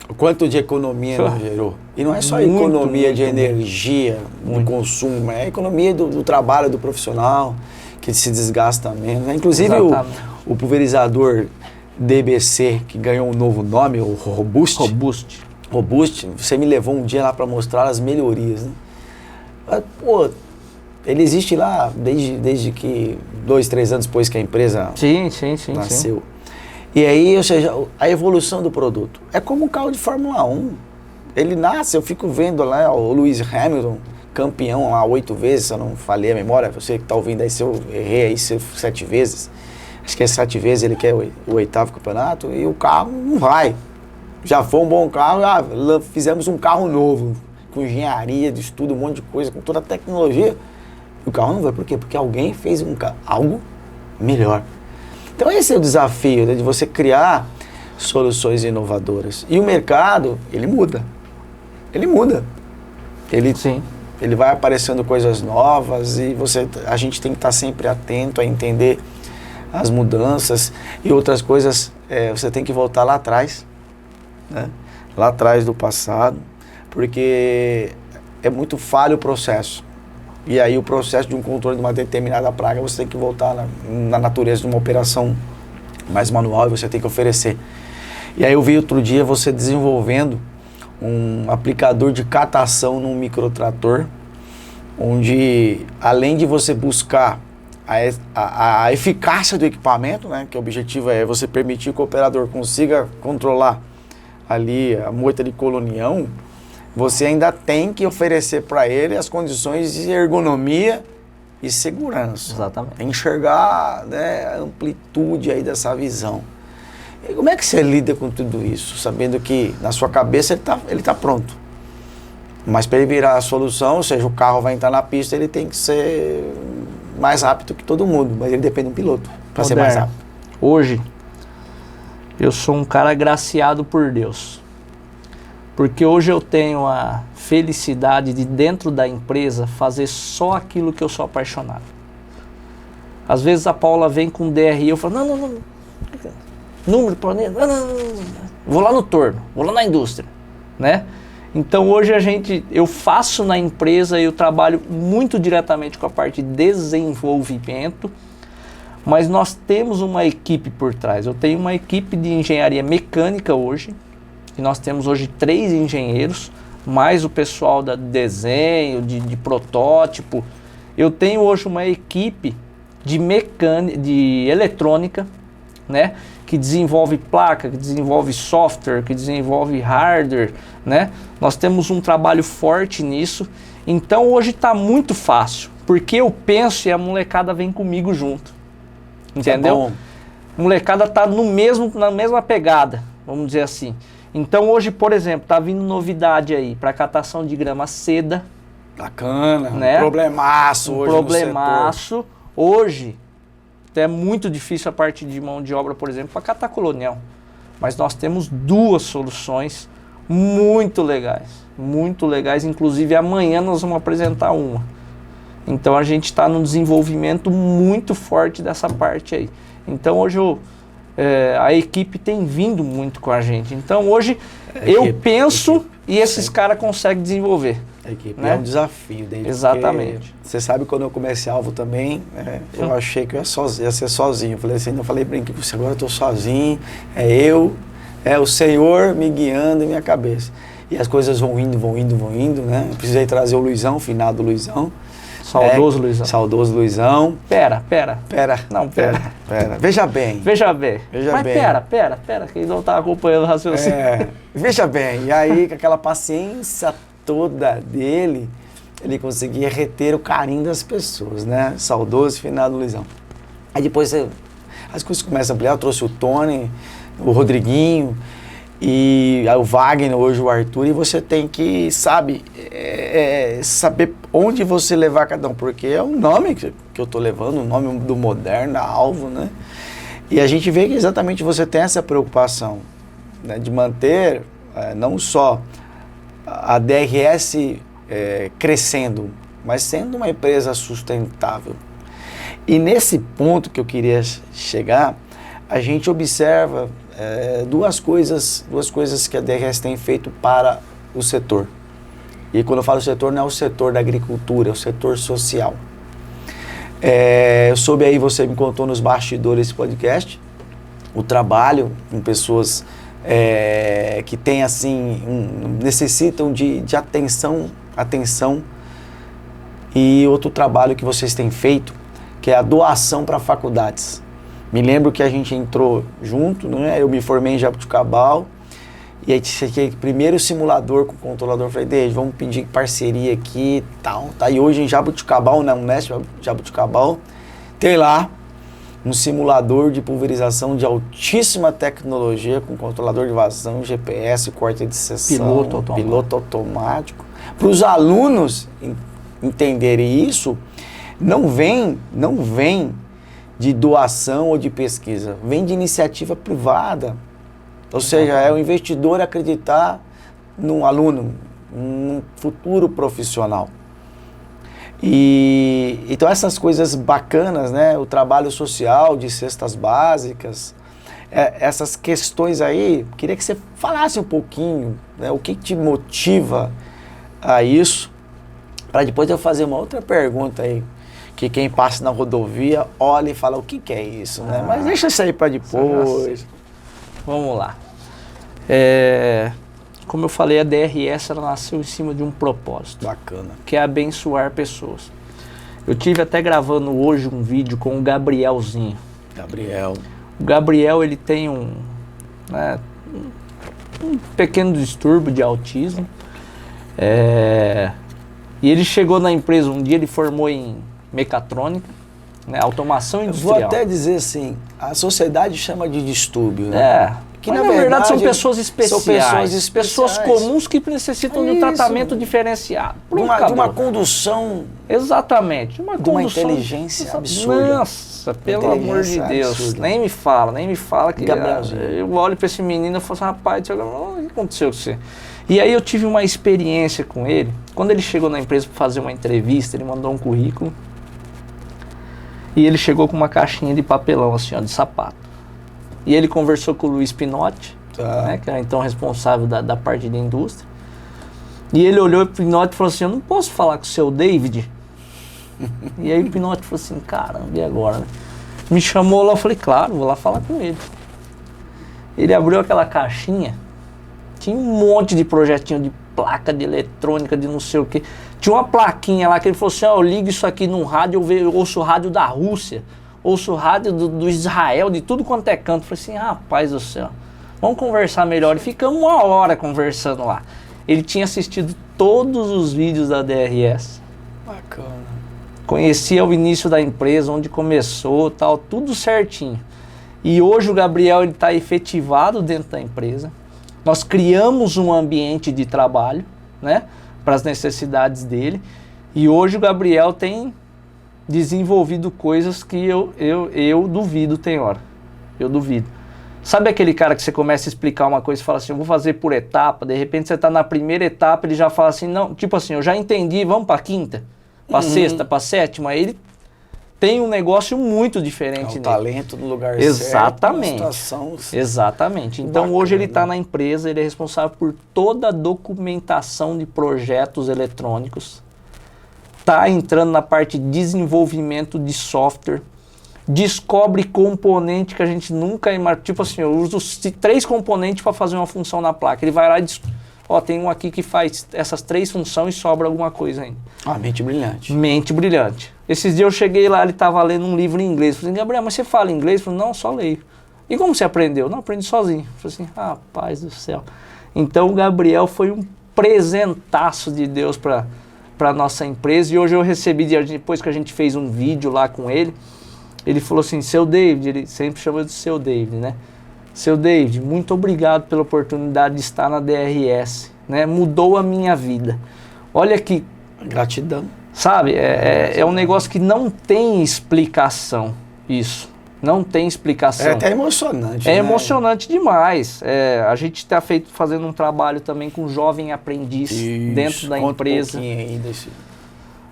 [SPEAKER 1] O quanto de economia não gerou? E não é só economia de energia, de consumo, é a economia do trabalho do profissional, que se desgasta menos. Né? Inclusive o pulverizador DBC, que ganhou um novo nome, o Robust, você me levou um dia lá para mostrar as melhorias, né? Mas, pô, ele existe lá desde que 2, 3 anos depois que a empresa nasceu. Sim. E aí, ou seja, a evolução do produto. É como um carro de Fórmula 1. Ele nasce, eu fico vendo lá o Lewis Hamilton, campeão lá 8 vezes, se eu não falei a memória, você que está ouvindo aí, se eu errei aí 7 vezes, acho que é 7 vezes ele quer o 8º campeonato, e o carro não vai. Já foi um bom carro, fizemos um carro novo, com engenharia, de estudo, um monte de coisa, com toda a tecnologia. E o carro não vai, por quê? Porque alguém fez algo melhor. Então esse é o desafio, né, de você criar soluções inovadoras. E o mercado, ele muda. Ele vai aparecendo coisas novas e a gente tem que estar sempre atento a entender as mudanças e outras coisas, você tem que voltar lá atrás. Né? Lá atrás do passado, porque é muito falho o processo. E aí o processo de um controle de uma determinada praga, você tem que voltar na natureza de uma operação mais manual e você tem que oferecer. E aí eu vi outro dia você desenvolvendo um aplicador de catação num microtrator, onde além de você buscar a eficácia do equipamento, né, que o objetivo é você permitir que o operador consiga controlar ali a moita de colonião, você ainda tem que oferecer para ele as condições de ergonomia e segurança.
[SPEAKER 2] Exatamente.
[SPEAKER 1] Enxergar, né, a amplitude aí dessa visão. E como é que você lida com tudo isso, sabendo que na sua cabeça ele tá pronto? Mas para ele virar a solução, ou seja, o carro vai entrar na pista, ele tem que ser mais rápido que todo mundo, mas ele depende de um piloto para ser mais rápido.
[SPEAKER 2] Hoje, eu sou um cara agraciado por Deus. Porque hoje eu tenho a felicidade de, dentro da empresa, fazer só aquilo que eu sou apaixonado. Às vezes a Paula vem com DRI e eu falo, não. Número, planeta, não. Vou lá no torno, vou lá na indústria, né? Então hoje eu faço na empresa, eu trabalho muito diretamente com a parte de desenvolvimento, mas nós temos uma equipe por trás. Eu tenho uma equipe de engenharia mecânica hoje, e nós temos hoje 3 engenheiros, mais o pessoal da desenho, de protótipo. Eu tenho hoje uma equipe de eletrônica, né? Que desenvolve placa, que desenvolve software, que desenvolve hardware, né? Nós temos um trabalho forte nisso. Então hoje está muito fácil, porque eu penso e a molecada vem comigo junto. Entendeu? A molecada está na mesma pegada, vamos dizer assim. Então hoje, por exemplo, tá vindo novidade aí para catação de grama seda.
[SPEAKER 1] Bacana,
[SPEAKER 2] né?
[SPEAKER 1] Problemaço hoje.
[SPEAKER 2] Problemaço. Hoje é muito difícil a parte de mão de obra, por exemplo, para catar colonial. Mas nós temos 2 soluções muito legais. Inclusive amanhã nós vamos apresentar uma. Então a gente está num desenvolvimento muito forte dessa parte aí. Então hoje a equipe tem vindo muito com a gente. Então hoje eu penso e esses caras conseguem desenvolver.
[SPEAKER 1] A equipe
[SPEAKER 2] né?
[SPEAKER 1] É um desafio.
[SPEAKER 2] Exatamente.
[SPEAKER 1] Você sabe, quando eu comecei alvo também, eu achei que eu ia ser sozinho. Eu falei assim, brinquei com você, agora eu estou sozinho, é o Senhor me guiando em minha cabeça. E as coisas vão indo, né? Eu precisei trazer o Luizão, o finado Luizão.
[SPEAKER 2] Saudoso Luizão.
[SPEAKER 1] Saudoso Luizão.
[SPEAKER 2] Pera.
[SPEAKER 1] Não, pera. Veja bem.
[SPEAKER 2] Mas pera, quem não está acompanhando o raciocínio.
[SPEAKER 1] Veja bem, e aí com aquela paciência toda dele, ele conseguia reter o carinho das pessoas, né? Saudoso finado Luizão. Aí depois as coisas começam a ampliar, eu trouxe o Tony, o Rodriguinho, e aí o Wagner, hoje o Arthur, e você tem que, saber onde você levar cada um, porque é o nome que eu tô levando, o nome do Moderna, alvo, né? E a gente vê que exatamente você tem essa preocupação, né, de manter não só a DRS crescendo, mas sendo uma empresa sustentável. E nesse ponto que eu queria chegar, a gente observa duas coisas que a DRS tem feito para o setor. E quando eu falo setor, não é o setor da agricultura, é o setor social. Eu soube aí, você me contou nos bastidores desse podcast, o trabalho com pessoas que têm assim, necessitam de atenção, e outro trabalho que vocês têm feito, que é a doação para faculdades. Me lembro que a gente entrou junto, né? Eu me formei em Jaboticabal, e aí tinha o primeiro simulador com o controlador. Falei, Deide, vamos pedir parceria aqui e tal. Tá? E hoje em Jaboticabal, na Unesp Jaboticabal, tem lá um simulador de pulverização de altíssima tecnologia, com controlador de vazão, GPS, corte de seção, piloto automático. Para os alunos entenderem isso, não vem de doação ou de pesquisa, vem de iniciativa privada. Ou seja, é o investidor acreditar num aluno, num futuro profissional. E então essas coisas bacanas, né? O trabalho social de cestas básicas, essas questões aí, queria que você falasse um pouquinho, né? O que te motiva a isso, para depois eu fazer uma outra pergunta aí, que quem passa na rodovia olha e fala, o que é isso, né? Mas deixa isso aí para depois.
[SPEAKER 2] Vamos lá. Como eu falei, a DRS ela nasceu em cima de um propósito.
[SPEAKER 1] Bacana.
[SPEAKER 2] Que é abençoar pessoas. Eu tive até gravando hoje um vídeo com o Gabrielzinho.
[SPEAKER 1] Gabriel.
[SPEAKER 2] O Gabriel, ele tem um pequeno distúrbio de autismo. E ele chegou na empresa, um dia ele formou em mecatrônica, né, automação industrial.
[SPEAKER 1] Vou até dizer assim, a sociedade chama de distúrbio, né?
[SPEAKER 2] Que na verdade são pessoas especiais, pessoas comuns que necessitam de um tratamento diferenciado.
[SPEAKER 1] De uma condução.
[SPEAKER 2] Exatamente, uma
[SPEAKER 1] inteligência absurda.
[SPEAKER 2] Nossa, pelo amor de Deus, absurda. Nem me fala que eu olho para esse menino e falo assim, rapaz, o que aconteceu com você? E aí eu tive uma experiência com ele. Quando ele chegou na empresa para fazer uma entrevista, ele mandou um currículo e ele chegou com uma caixinha de papelão assim, ó, de sapato. E ele conversou com o Luiz Pinotti, né, que era então responsável da parte de indústria. E ele olhou para o Pinotti e falou assim, eu não posso falar com o seu David? E aí o Pinotti falou assim, caramba, e agora? Né? Me chamou lá, eu falei, claro, vou lá falar com ele. Ele abriu aquela caixinha, tinha um monte de projetinho de placa de eletrônica, de não sei o que. Tinha uma plaquinha lá que ele falou assim, eu ligo isso aqui num rádio, eu ouço o rádio da Rússia. Ouço o rádio do Israel, de tudo quanto é canto. Falei assim, rapaz do céu, vamos conversar melhor. E ficamos 1 hora conversando lá. Ele tinha assistido todos os vídeos da DRS.
[SPEAKER 1] Bacana.
[SPEAKER 2] Conhecia o início da empresa, onde começou, tal, tudo certinho. E hoje o Gabriel está efetivado dentro da empresa. Nós criamos um ambiente de trabalho, né, para as necessidades dele. E hoje o Gabriel tem desenvolvido coisas que eu duvido, tem hora. Eu duvido. Sabe aquele cara que você começa a explicar uma coisa e fala assim, eu vou fazer por etapa, de repente você está na primeira etapa, ele já fala assim, não, tipo assim, eu já entendi, vamos para a quinta, para a sexta, para a sétima. Ele tem um negócio muito diferente nele.
[SPEAKER 1] Talento no lugar
[SPEAKER 2] exatamente,
[SPEAKER 1] certo, situação.
[SPEAKER 2] Exatamente. Então bacana. Hoje ele está na empresa, ele é responsável por toda a documentação de projetos eletrônicos. Está entrando na parte de desenvolvimento de software, descobre componente que a gente nunca imaginou. Tipo assim, eu uso 3 componentes para fazer uma função na placa. Ele vai lá e diz, tem um aqui que faz essas 3 funções e sobra alguma coisa ainda.
[SPEAKER 1] Mente brilhante.
[SPEAKER 2] Mente brilhante. Esses dias eu cheguei lá, ele estava lendo um livro em inglês. Eu falei, Gabriel, mas você fala inglês? Eu falei, não, só leio. E como você aprendeu? Não, aprendi sozinho. Eu falei assim, rapaz do céu. Então o Gabriel foi um presentaço de Deus para a nossa empresa. E hoje eu recebi, depois que a gente fez um vídeo lá com ele, ele falou assim, seu David, ele sempre chama de seu David, né? Seu David, muito obrigado pela oportunidade de estar na DRS, né? Mudou a minha vida. Olha que...
[SPEAKER 1] Gratidão.
[SPEAKER 2] Sabe, é um negócio que não tem explicação, isso. Não tem explicação.
[SPEAKER 1] É até emocionante,
[SPEAKER 2] É,
[SPEAKER 1] né?
[SPEAKER 2] Emocionante demais. A gente está fazendo um trabalho também com jovem aprendiz dentro da empresa.
[SPEAKER 1] Um pouquinho aí desse...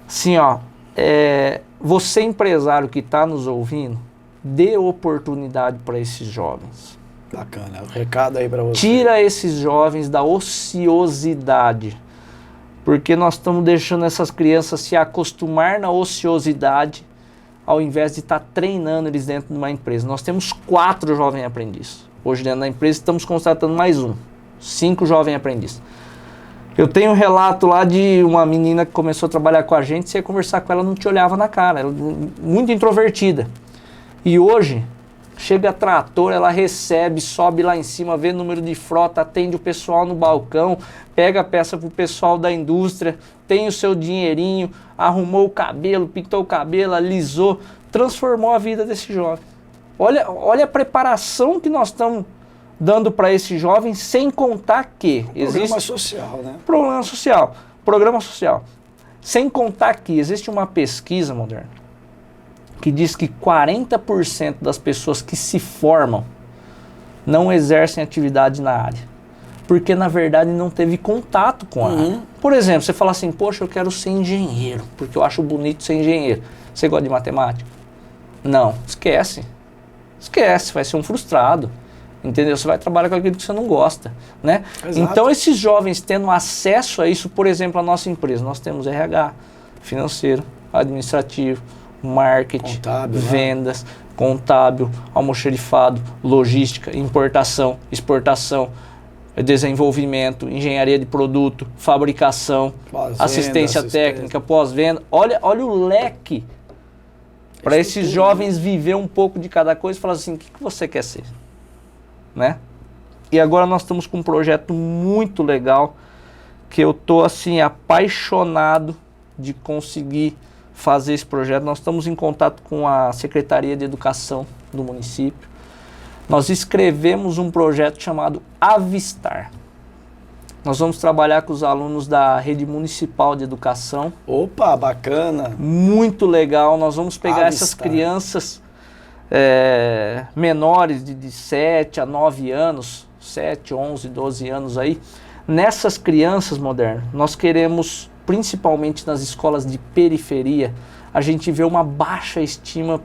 [SPEAKER 2] Sim, ó. Você empresário que está nos ouvindo, dê oportunidade para esses jovens.
[SPEAKER 1] Bacana, o recado aí para você.
[SPEAKER 2] Tira esses jovens da ociosidade, porque nós estamos deixando essas crianças se acostumar na ociosidade, ao invés de estar treinando eles dentro de uma empresa. Nós temos 4 jovens aprendizes. Hoje dentro da empresa estamos contratando mais 5 jovens aprendizes. Eu tenho um relato lá de uma menina que começou a trabalhar com a gente, você ia conversar com ela, não te olhava na cara, ela muito introvertida. E hoje, chega trator, ela recebe, sobe lá em cima, vê o número de frota, atende o pessoal no balcão, pega a peça pro pessoal da indústria, tem o seu dinheirinho, arrumou o cabelo, pintou o cabelo, alisou, transformou a vida desse jovem. Olha a preparação que nós estamos dando para esse jovem, sem contar que
[SPEAKER 1] Programa social, né?
[SPEAKER 2] Programa social. Sem contar que existe uma pesquisa moderna que diz que 40% das pessoas que se formam não exercem atividade na área. Porque, na verdade, não teve contato com a área. Por exemplo, você fala assim, poxa, eu quero ser engenheiro, porque eu acho bonito ser engenheiro. Você gosta de matemática? Não, esquece. Esquece, vai ser um frustrado. Entendeu? Você vai trabalhar com aquilo que você não gosta, né?
[SPEAKER 1] Exato.
[SPEAKER 2] Então, esses jovens tendo acesso a isso, por exemplo, a nossa empresa, nós temos RH, financeiro, administrativo, marketing,
[SPEAKER 1] contábil,
[SPEAKER 2] vendas, contábil, almoxerifado, logística, importação, exportação, desenvolvimento, engenharia de produto, fabricação, assistência técnica, pós-venda. Olha o leque para esses jovens viver um pouco de cada coisa e falar assim, o que você quer ser? Né? E agora nós estamos com um projeto muito legal, que eu tô assim apaixonado de conseguir fazer esse projeto. Nós estamos em contato com a Secretaria de Educação do município. Nós escrevemos um projeto chamado Avistar. Nós vamos trabalhar com os alunos da Rede Municipal de Educação.
[SPEAKER 1] Opa, bacana.
[SPEAKER 2] Muito legal. Nós vamos pegar essas
[SPEAKER 1] Avistar.
[SPEAKER 2] crianças menores de 7 a 9 anos, 7, 11, 12 anos aí. Nessas crianças modernas, nós queremos, principalmente nas escolas de periferia, a gente vê uma baixa estima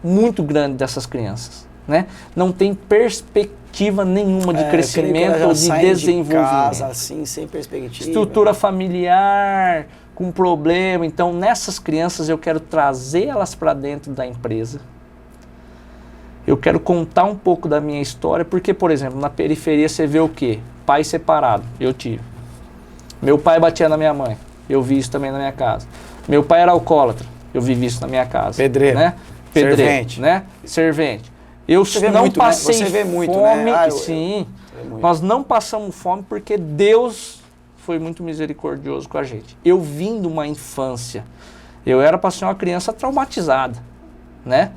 [SPEAKER 2] muito grande dessas crianças, né? Não tem perspectiva nenhuma de crescimento ou de desenvolvimento.
[SPEAKER 1] De casa, assim, sem perspectiva.
[SPEAKER 2] Estrutura familiar, com problema. Então, nessas crianças, eu quero trazer elas para dentro da empresa. Eu quero contar um pouco da minha história, porque, por exemplo, na periferia você vê o quê? Pai separado, eu tive. Meu pai batia na minha mãe, eu vi isso também na minha casa. Meu pai era alcoólatra, eu vivi isso na minha casa.
[SPEAKER 1] Pedreiro,
[SPEAKER 2] né? Pedreiro,
[SPEAKER 1] servente.
[SPEAKER 2] Né? Servente. Eu não
[SPEAKER 1] muito,
[SPEAKER 2] passei
[SPEAKER 1] né? Você vê muito,
[SPEAKER 2] fome,
[SPEAKER 1] né?
[SPEAKER 2] sim. Nós não passamos fome porque Deus foi muito misericordioso com a gente. Eu vim de uma infância, eu era para ser uma criança traumatizada, né?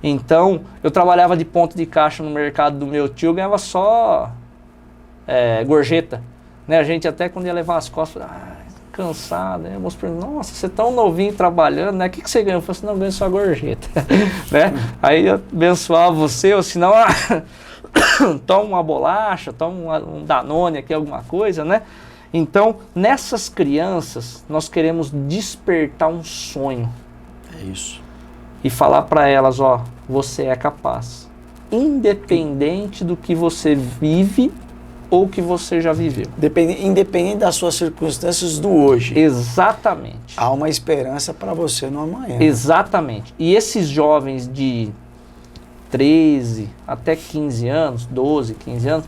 [SPEAKER 2] Então, eu trabalhava de ponto de caixa no mercado do meu tio, ganhava só gorjeta, né? A gente até quando ia levar as costas, cansado, né? Eu mostrei, nossa, você é tão novinho trabalhando, né? O que você ganha? Eu falei assim, não, eu ganho só gorjeta, né? Aí eu abençoava você, ou senão, toma uma bolacha, toma um Danone aqui, alguma coisa, né? Então, nessas crianças, nós queremos despertar um sonho.
[SPEAKER 1] É isso.
[SPEAKER 2] E falar para elas, ó, você é capaz. Independente do que você vive ou que você já viveu.
[SPEAKER 1] Independente das suas circunstâncias do hoje.
[SPEAKER 2] Exatamente.
[SPEAKER 1] Há uma esperança para você no amanhã.
[SPEAKER 2] Exatamente. E esses jovens de 13 até 15 anos, 12, 15 anos,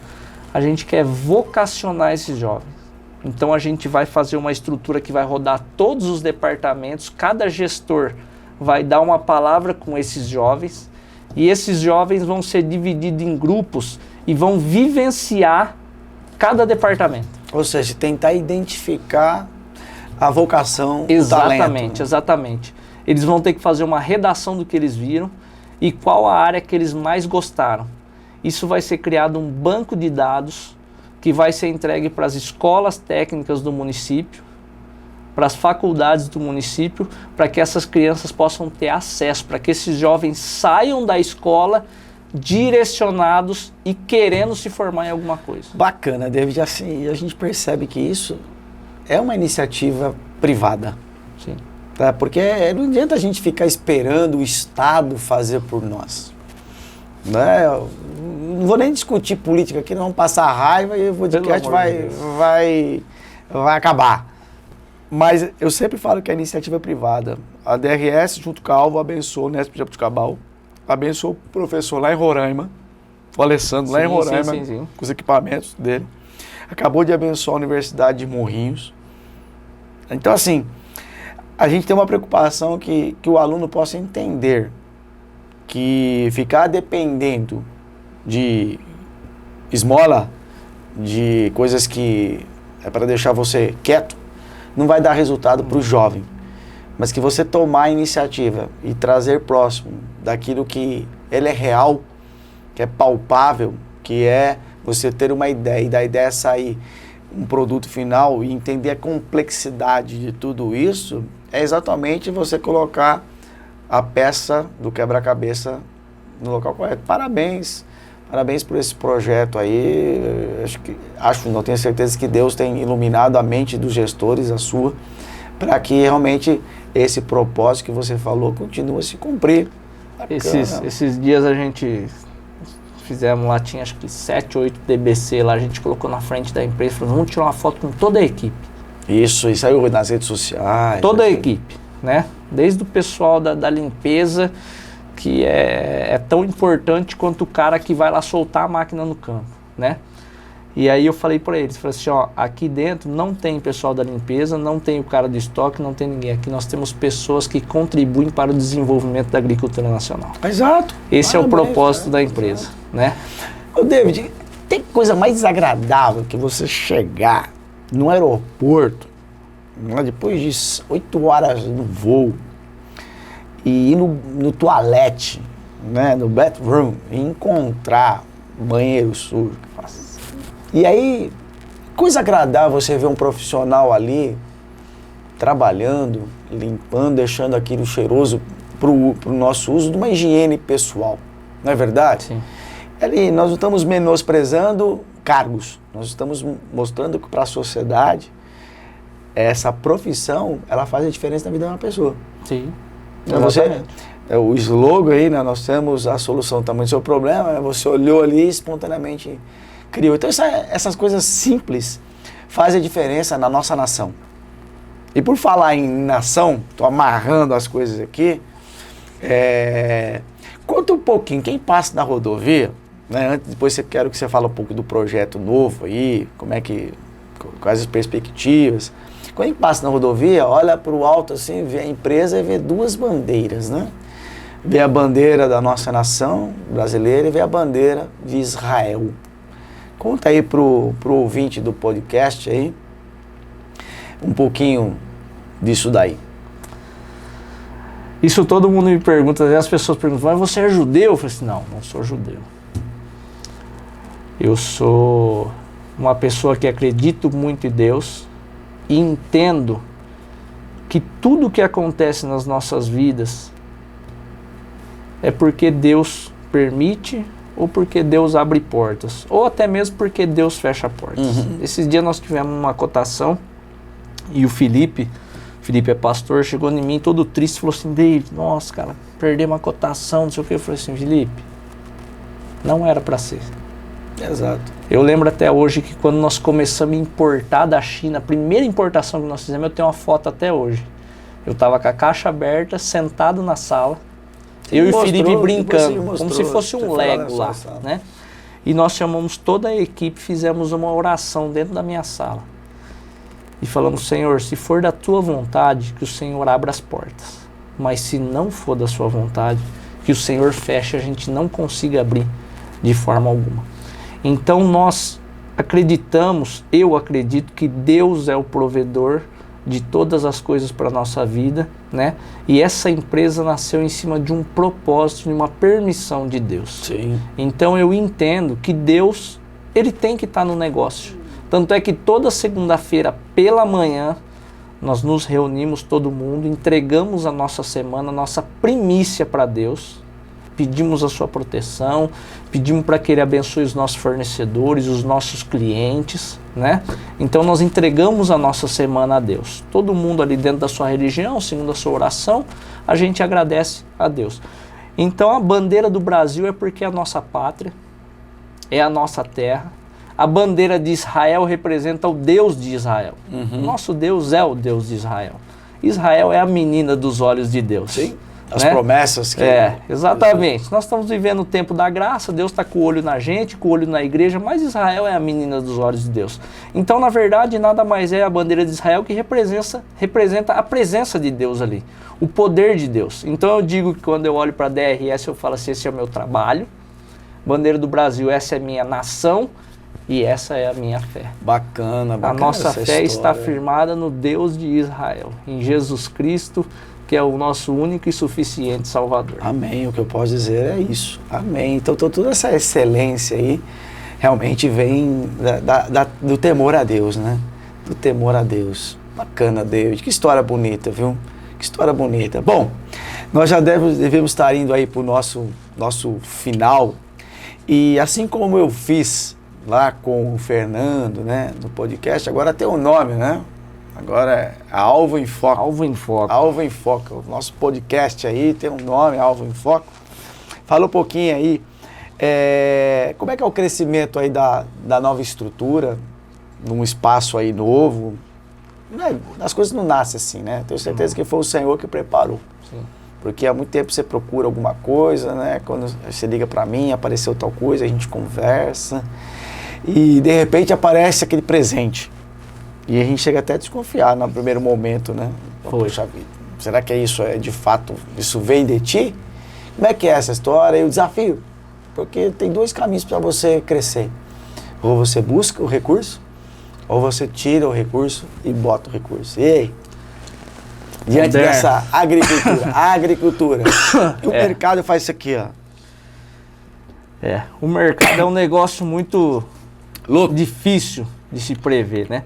[SPEAKER 2] a gente quer vocacionar esses jovens. Então a gente vai fazer uma estrutura que vai rodar todos os departamentos, cada gestor vai dar uma palavra com esses jovens, e esses jovens vão ser divididos em grupos e vão vivenciar cada departamento.
[SPEAKER 1] Ou seja, tentar identificar a vocação,
[SPEAKER 2] exatamente,
[SPEAKER 1] o talento.
[SPEAKER 2] Exatamente. Eles vão ter que fazer uma redação do que eles viram e qual a área que eles mais gostaram. Isso vai ser criado um banco de dados que vai ser entregue para as escolas técnicas do município, para as faculdades do município, para que essas crianças possam ter acesso, para que esses jovens saiam da escola direcionados e querendo se formar em alguma coisa.
[SPEAKER 1] Bacana, David. Assim, a gente percebe que isso é uma iniciativa privada.
[SPEAKER 2] Sim.
[SPEAKER 1] Tá? Porque não adianta a gente ficar esperando o Estado fazer por nós. Né? Não vou nem discutir política aqui, não vamos passar raiva e o podcast vai acabar. Mas eu sempre falo que a iniciativa é privada. A DRS, junto com a Alvo, abençoou o Nesp de Jabuticabal, abençoou o professor lá em Roraima, o Alessandro lá em Roraima,
[SPEAKER 2] sim.
[SPEAKER 1] com os equipamentos dele. Acabou de abençoar a Universidade de Morrinhos. Então, assim, a gente tem uma preocupação que o aluno possa entender que ficar dependendo de esmola, de coisas que é para deixar você quieto, não vai dar resultado para o jovem, mas que você tomar a iniciativa e trazer próximo daquilo que ele é real, que é palpável, que é você ter uma ideia e da ideia sair um produto final e entender a complexidade de tudo isso, é exatamente você colocar a peça do quebra-cabeça no local correto. Parabéns por esse projeto aí. Não tenho certeza que Deus tem iluminado a mente dos gestores, a sua, para que realmente esse propósito que você falou continue a se cumprir.
[SPEAKER 2] Esses dias a gente fizemos lá, tinha acho que 7, 8 DBC lá, a gente colocou na frente da empresa, falou, vamos tirar uma foto com toda a equipe.
[SPEAKER 1] Isso saiu nas redes sociais.
[SPEAKER 2] Toda a equipe, né? Desde o pessoal da limpeza, que é tão importante quanto o cara que vai lá soltar a máquina no campo, né? E aí eu falei para eles, falei assim, ó, aqui dentro não tem pessoal da limpeza, não tem o cara do estoque, não tem ninguém. Aqui nós temos pessoas que contribuem para o desenvolvimento da agricultura nacional.
[SPEAKER 1] Exato.
[SPEAKER 2] Esse é o propósito da empresa, né?
[SPEAKER 1] Ô David, tem coisa mais desagradável que você chegar no aeroporto, depois de 8 horas no voo, e ir no toalete, né, no bathroom, e encontrar banheiro sujo. E aí, coisa agradável você ver um profissional ali trabalhando, limpando, deixando aquilo cheiroso pro nosso uso de uma higiene pessoal. Não é verdade?
[SPEAKER 2] Sim.
[SPEAKER 1] Ali, nós não estamos menosprezando cargos, nós estamos mostrando que para a sociedade essa profissão, ela faz a diferença na vida de uma pessoa.
[SPEAKER 2] Sim.
[SPEAKER 1] Então, o slogan aí, né, nós temos a solução do tamanho do seu problema, né, você olhou ali e espontaneamente criou. Então essas coisas simples fazem a diferença na nossa nação. E por falar em nação, estou amarrando as coisas aqui, conta um pouquinho, quem passa na rodovia, né, depois quero que você fale um pouco do projeto novo aí, quais as perspectivas. Quem passa na rodovia, olha para o alto assim, vê a empresa e vê 2 bandeiras, né? Vê a bandeira da nossa nação brasileira e vê a bandeira de Israel. Conta aí pro ouvinte do podcast aí, um pouquinho disso daí.
[SPEAKER 2] Isso todo mundo me pergunta, as pessoas perguntam, mas você é judeu? Eu falei assim, não sou judeu. Eu sou uma pessoa que acredito muito em Deus e entendo que tudo que acontece nas nossas vidas é porque Deus permite ou porque Deus abre portas, ou até mesmo porque Deus fecha portas. Esses dias nós tivemos uma cotação e o Felipe é pastor, chegou em mim todo triste e falou assim, David, nossa cara, perdi uma cotação, não sei o que. Eu falei assim, Felipe, não era para ser.
[SPEAKER 1] Exato.
[SPEAKER 2] Eu lembro até hoje que quando nós começamos a importar da China, a primeira importação que nós fizemos, eu tenho uma foto até hoje. Eu estava com a caixa aberta, sentado na sala, eu e o Felipe brincando, como se fosse um Lego lá, né? E nós chamamos toda a equipe, fizemos uma oração dentro da minha sala. E falamos, Senhor, se for da tua vontade, que o Senhor abra as portas. Mas se não for da sua vontade, que o Senhor feche, a gente não consiga abrir de forma alguma. Então nós acreditamos, eu acredito que Deus é o provedor de todas as coisas para a nossa vida, né? E essa empresa nasceu em cima de um propósito, de uma permissão de Deus.
[SPEAKER 1] Sim.
[SPEAKER 2] Então eu entendo que Deus, ele tem que estar no negócio. Tanto é que toda segunda-feira pela manhã nós nos reunimos todo mundo, entregamos a nossa semana, a nossa primícia para Deus, pedimos a sua proteção, pedimos para que Ele abençoe os nossos fornecedores, os nossos clientes, né? Então nós entregamos a nossa semana a Deus. Todo mundo ali dentro da sua religião, segundo a sua oração, a gente agradece a Deus. Então a bandeira do Brasil é porque é a nossa pátria, é a nossa terra. A bandeira de Israel representa o Deus de Israel. O nosso Deus é o Deus de Israel. Israel é a menina dos olhos de Deus.
[SPEAKER 1] Sim. As promessas que...
[SPEAKER 2] exatamente. Nós estamos vivendo o tempo da graça, Deus está com o olho na gente, com o olho na igreja, mas Israel é a menina dos olhos de Deus. Então, na verdade, nada mais é a bandeira de Israel que representa a presença de Deus ali, o poder de Deus. Então, eu digo que quando eu olho para a DRS, eu falo assim, esse é o meu trabalho, bandeira do Brasil, essa é a minha nação, e essa é a minha fé.
[SPEAKER 1] Bacana.
[SPEAKER 2] A nossa fé está firmada no Deus de Israel, em Jesus Cristo, que é o nosso único e suficiente Salvador.
[SPEAKER 1] Amém. O que eu posso dizer é isso. Amém. Então toda essa excelência aí realmente vem do temor a Deus, né? Do temor a Deus. Bacana, David. Que história bonita, viu? Que história bonita. Bom, nós já devemos estar indo aí para o nosso final. E assim como eu fiz lá com o Fernando, né, no podcast, agora tem um nome, né? Agora é Alvo em Foco.
[SPEAKER 2] Alvo em Foco.
[SPEAKER 1] Alvo em Foco. O nosso podcast aí tem um nome, Alvo em Foco. Fala um pouquinho aí, como é que é o crescimento aí da nova estrutura, num espaço aí novo? As coisas não nascem assim, né? Tenho certeza que foi o Senhor que preparou.
[SPEAKER 2] Sim.
[SPEAKER 1] Porque há muito tempo você procura alguma coisa, né? Quando você liga para mim, apareceu tal coisa, a gente conversa e de repente aparece aquele presente. E a gente chega até a desconfiar no primeiro momento, né? Poxa vida, será que isso é de fato, isso vem de ti? Como é que é essa história e o desafio? Porque tem 2 caminhos para você crescer. Ou você busca o recurso, ou você tira o recurso e bota o recurso. E aí? Diante dessa agricultura, e o mercado faz isso aqui, ó.
[SPEAKER 2] O mercado é um negócio muito
[SPEAKER 1] louco,
[SPEAKER 2] difícil de se prever, né?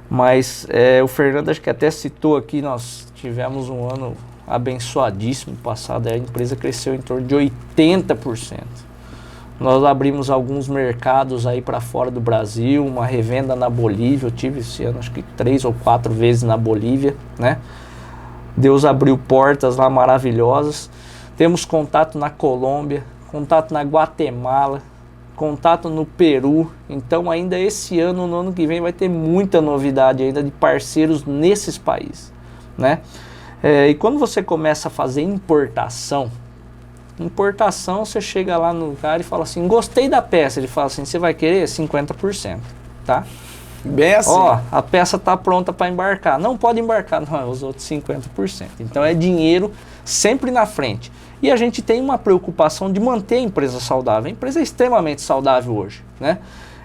[SPEAKER 2] Mas o Fernando acho que até citou aqui, nós tivemos um ano abençoadíssimo passado, a empresa cresceu em torno de 80%. Nós abrimos alguns mercados aí para fora do Brasil, uma revenda na Bolívia, eu tive esse ano acho que 3 ou 4 vezes na Bolívia, né? Deus abriu portas lá maravilhosas. Temos contato na Colômbia, contato na Guatemala, contato no Peru. Então ainda esse ano, no ano que vem, vai ter muita novidade ainda de parceiros nesses países, né? E quando você começa a fazer importação, você chega lá no cara e fala assim, gostei da peça. Ele fala assim, você vai querer 50%, tá?
[SPEAKER 1] Bem assim.
[SPEAKER 2] Ó, a peça tá pronta para embarcar. Não pode embarcar, não, os outros 50%. Então é dinheiro sempre na frente. E a gente tem uma preocupação de manter a empresa saudável. A empresa é extremamente saudável hoje, né?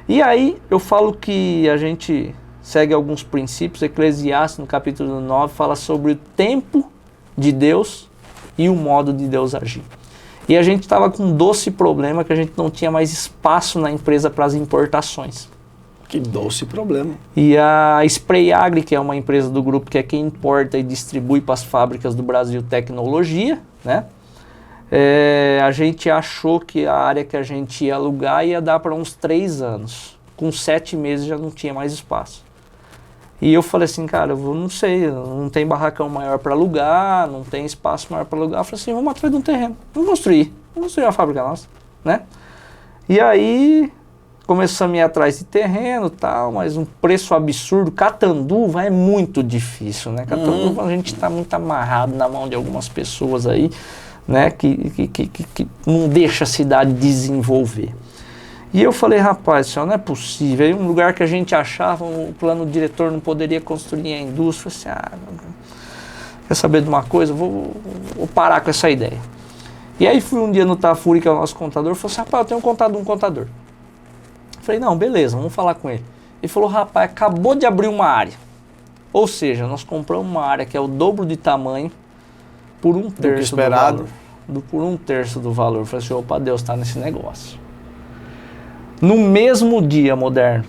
[SPEAKER 2] E aí eu falo que a gente segue alguns princípios. Eclesiastes, no capítulo 9, fala sobre o tempo de Deus e o modo de Deus agir. E a gente estava com um doce problema que a gente não tinha mais espaço na empresa para as importações.
[SPEAKER 1] Que doce problema.
[SPEAKER 2] E a Spray Agri, que é uma empresa do grupo que é quem importa e distribui para as fábricas do Brasil tecnologia, né? A gente achou que a área que a gente ia alugar ia dar para uns 3 anos. Com 7 meses já não tinha mais espaço. E eu falei assim, cara, eu não sei, não tem barracão maior para alugar, não tem espaço maior para alugar. Eu falei assim, vamos atrás de um terreno, vamos construir uma fábrica nossa, né? E aí começamos a ir atrás de terreno e tal, mas um preço absurdo. Catanduva é muito difícil, né? Catanduva a gente está muito amarrado na mão de algumas pessoas aí, né? Que não deixa a cidade desenvolver. E eu falei, rapaz, isso não é possível. Aí um lugar que a gente achava, o plano diretor não poderia construir a indústria. Eu falei assim, quer saber de uma coisa? Vou parar com essa ideia. E aí fui um dia no Tafuri, que é o nosso contador, falei assim, rapaz, eu tenho um contador. Eu falei, não, beleza, vamos falar com ele. Ele falou, rapaz, acabou de abrir uma área. Ou seja, nós compramos uma área que é o dobro de tamanho por 1/3 do valor. Por 1/3 do valor. Eu falei assim, opa, Deus está nesse negócio. No mesmo dia, Moderno,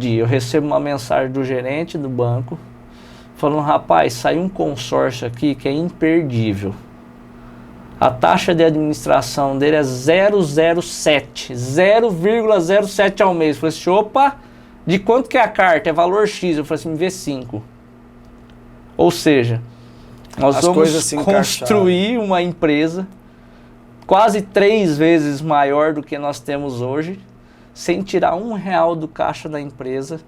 [SPEAKER 2] eu recebo uma mensagem do gerente do banco falando, rapaz, saiu um consórcio aqui que é imperdível. A taxa de administração dele é 0,07 ao mês. Eu falei assim, opa, de quanto que é a carta? É valor X. Eu falei assim, me vê 5. Ou seja, nós vamos construir uma empresa quase 3 vezes maior do que nós temos hoje, sem tirar R$1 do caixa da empresa,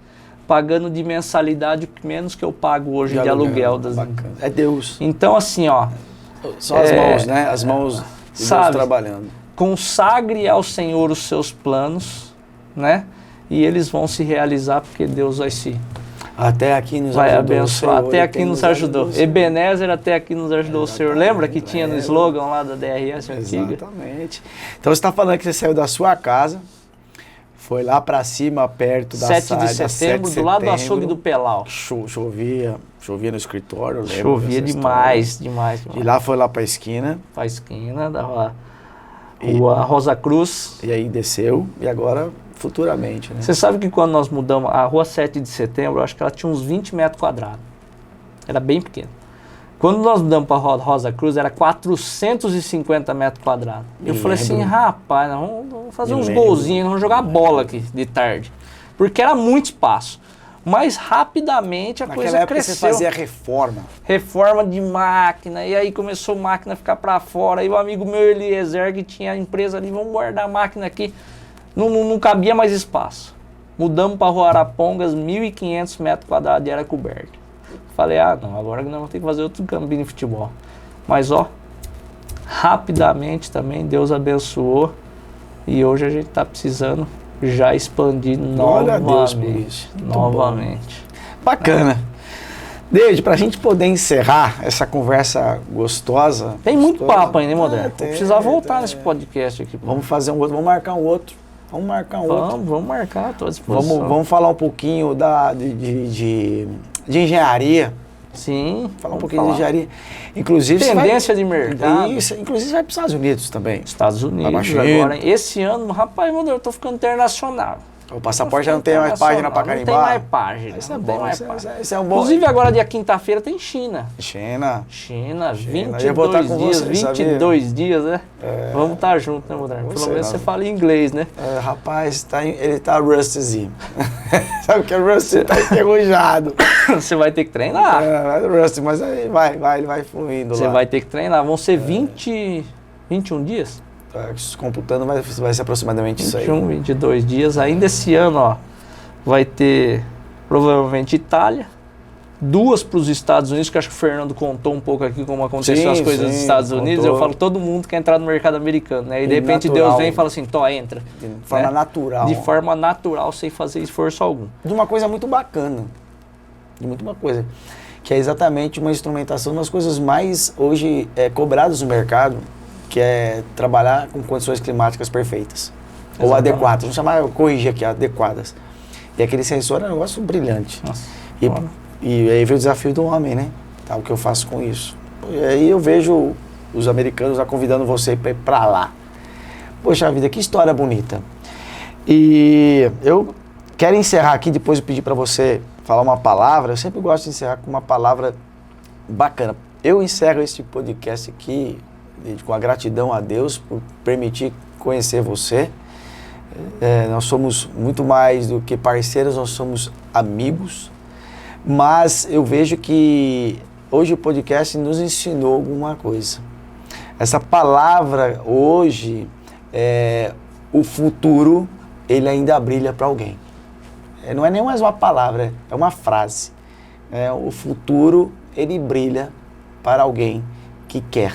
[SPEAKER 2] pagando de mensalidade o menos que eu pago hoje de aluguel.
[SPEAKER 1] É Deus.
[SPEAKER 2] Então assim, ó...
[SPEAKER 1] São as mãos, né? As mãos de Deus trabalhando.
[SPEAKER 2] Consagre ao Senhor os seus planos, né? E eles vão se realizar porque Deus vai
[SPEAKER 1] até aqui nos
[SPEAKER 2] vai
[SPEAKER 1] ajudou
[SPEAKER 2] abençoar,
[SPEAKER 1] o Senhor,
[SPEAKER 2] até aqui nos ajudou. Ebenezer, até aqui nos ajudou o Senhor. Lembra que tinha no slogan lá da DRS antiga?
[SPEAKER 1] Exatamente. Então você está falando que você saiu da sua casa, foi lá para cima, perto da
[SPEAKER 2] 7 de setembro, do lado do açougue do Pelau.
[SPEAKER 1] Chovia no escritório, eu lembro.
[SPEAKER 2] Chovia demais.
[SPEAKER 1] E lá foi lá para a esquina.
[SPEAKER 2] Para a esquina da rua Rosa Cruz.
[SPEAKER 1] E aí desceu, e agora futuramente, né?
[SPEAKER 2] Você sabe que quando nós mudamos a rua 7 de setembro, eu acho que ela tinha uns 20 metros quadrados. Era bem pequena. Quando nós mudamos para a Rosa Cruz, era 450 metros quadrados. Eu falei assim, rapaz, vamos fazer uns golzinhos, vamos jogar bola aqui de tarde. Porque era muito espaço. Mas rapidamente a coisa
[SPEAKER 1] época
[SPEAKER 2] cresceu.
[SPEAKER 1] Você fazia reforma.
[SPEAKER 2] Reforma de máquina, e aí começou a máquina a ficar para fora. E o amigo meu, Eliezer, que tinha a empresa ali, vamos guardar a máquina aqui. Não cabia mais espaço. Mudamos para a Rua Arapongas, 1.500 metros quadrados de área coberta. Falei, não, agora nós vamos ter que fazer outro campinho de futebol. Mas rapidamente também Deus abençoou. E hoje a gente está precisando já expandir
[SPEAKER 1] Glória novamente. A Deus por isso.
[SPEAKER 2] Novamente.
[SPEAKER 1] Bacana. David, para a gente poder encerrar essa conversa gostosa...
[SPEAKER 2] Tem muito papo ainda, hein, Moderno? Vou precisar voltar nesse podcast aqui.
[SPEAKER 1] Vamos fazer um outro, vamos marcar um outro. Vamos marcar um outro.
[SPEAKER 2] Vamos marcar, estou à disposição.
[SPEAKER 1] Vamos falar um pouquinho de engenharia.
[SPEAKER 2] Sim.
[SPEAKER 1] Falar um pouquinho de engenharia. Inclusive,
[SPEAKER 2] tendência de mercado.
[SPEAKER 1] Isso, inclusive vai para os Estados Unidos também.
[SPEAKER 2] Estados Unidos agora. Esse ano, rapaz, eu tô ficando internacional.
[SPEAKER 1] O passaporte já não tem mais página para carimbar.
[SPEAKER 2] Não tem mais página.
[SPEAKER 1] Isso é bom. Isso é um bom.
[SPEAKER 2] Inclusive agora dia quinta-feira tem China.
[SPEAKER 1] China,
[SPEAKER 2] 22 dias, você, 22 dias, né? Vamos estar juntos, né, Moderno? Pelo menos você fala inglês, né?
[SPEAKER 1] Rapaz, ele tá rustyzinho. Sabe o que é rusty? Tá enferrujado.
[SPEAKER 2] Você vai ter que treinar.
[SPEAKER 1] Rusty, mas aí ele vai fluindo
[SPEAKER 2] Você
[SPEAKER 1] lá.
[SPEAKER 2] vai ter que treinar. Vão ser 21 dias?
[SPEAKER 1] Computando vai ser aproximadamente
[SPEAKER 2] 21, 22 dias. Ainda esse ano, ó, vai ter provavelmente Itália, 2 para os Estados Unidos, que acho que o Fernando contou um pouco aqui como aconteceu as coisas nos Estados Unidos. Contou. Eu falo, todo mundo quer entrar no mercado americano, né? E de repente natural. Deus vem e fala assim, entra.
[SPEAKER 1] De forma natural.
[SPEAKER 2] De forma natural, sem fazer esforço algum.
[SPEAKER 1] De uma coisa muito bacana. De muito uma coisa. Que é exatamente uma instrumentação, uma das coisas mais hoje cobradas no mercado, que é trabalhar com condições climáticas perfeitas. Exatamente. Ou adequadas. Vamos chamar, eu corrigir aqui, adequadas. E aquele sensor é um negócio brilhante. Nossa, e aí veio o desafio do homem, né? Tá, o que eu faço com isso? E aí eu vejo os americanos convidando você para ir para lá. Poxa vida, que história bonita. E eu quero encerrar aqui, depois eu pedir para você falar uma palavra. Eu sempre gosto de encerrar com uma palavra bacana. Eu encerro este podcast aqui com a gratidão a Deus por permitir conhecer você. Nós somos muito mais do que parceiros, nós somos amigos, mas eu vejo que hoje o podcast nos ensinou alguma coisa. Essa palavra hoje, o futuro, ele ainda brilha para alguém. Não é nem mais uma palavra, é uma frase. O futuro, ele brilha para alguém que quer.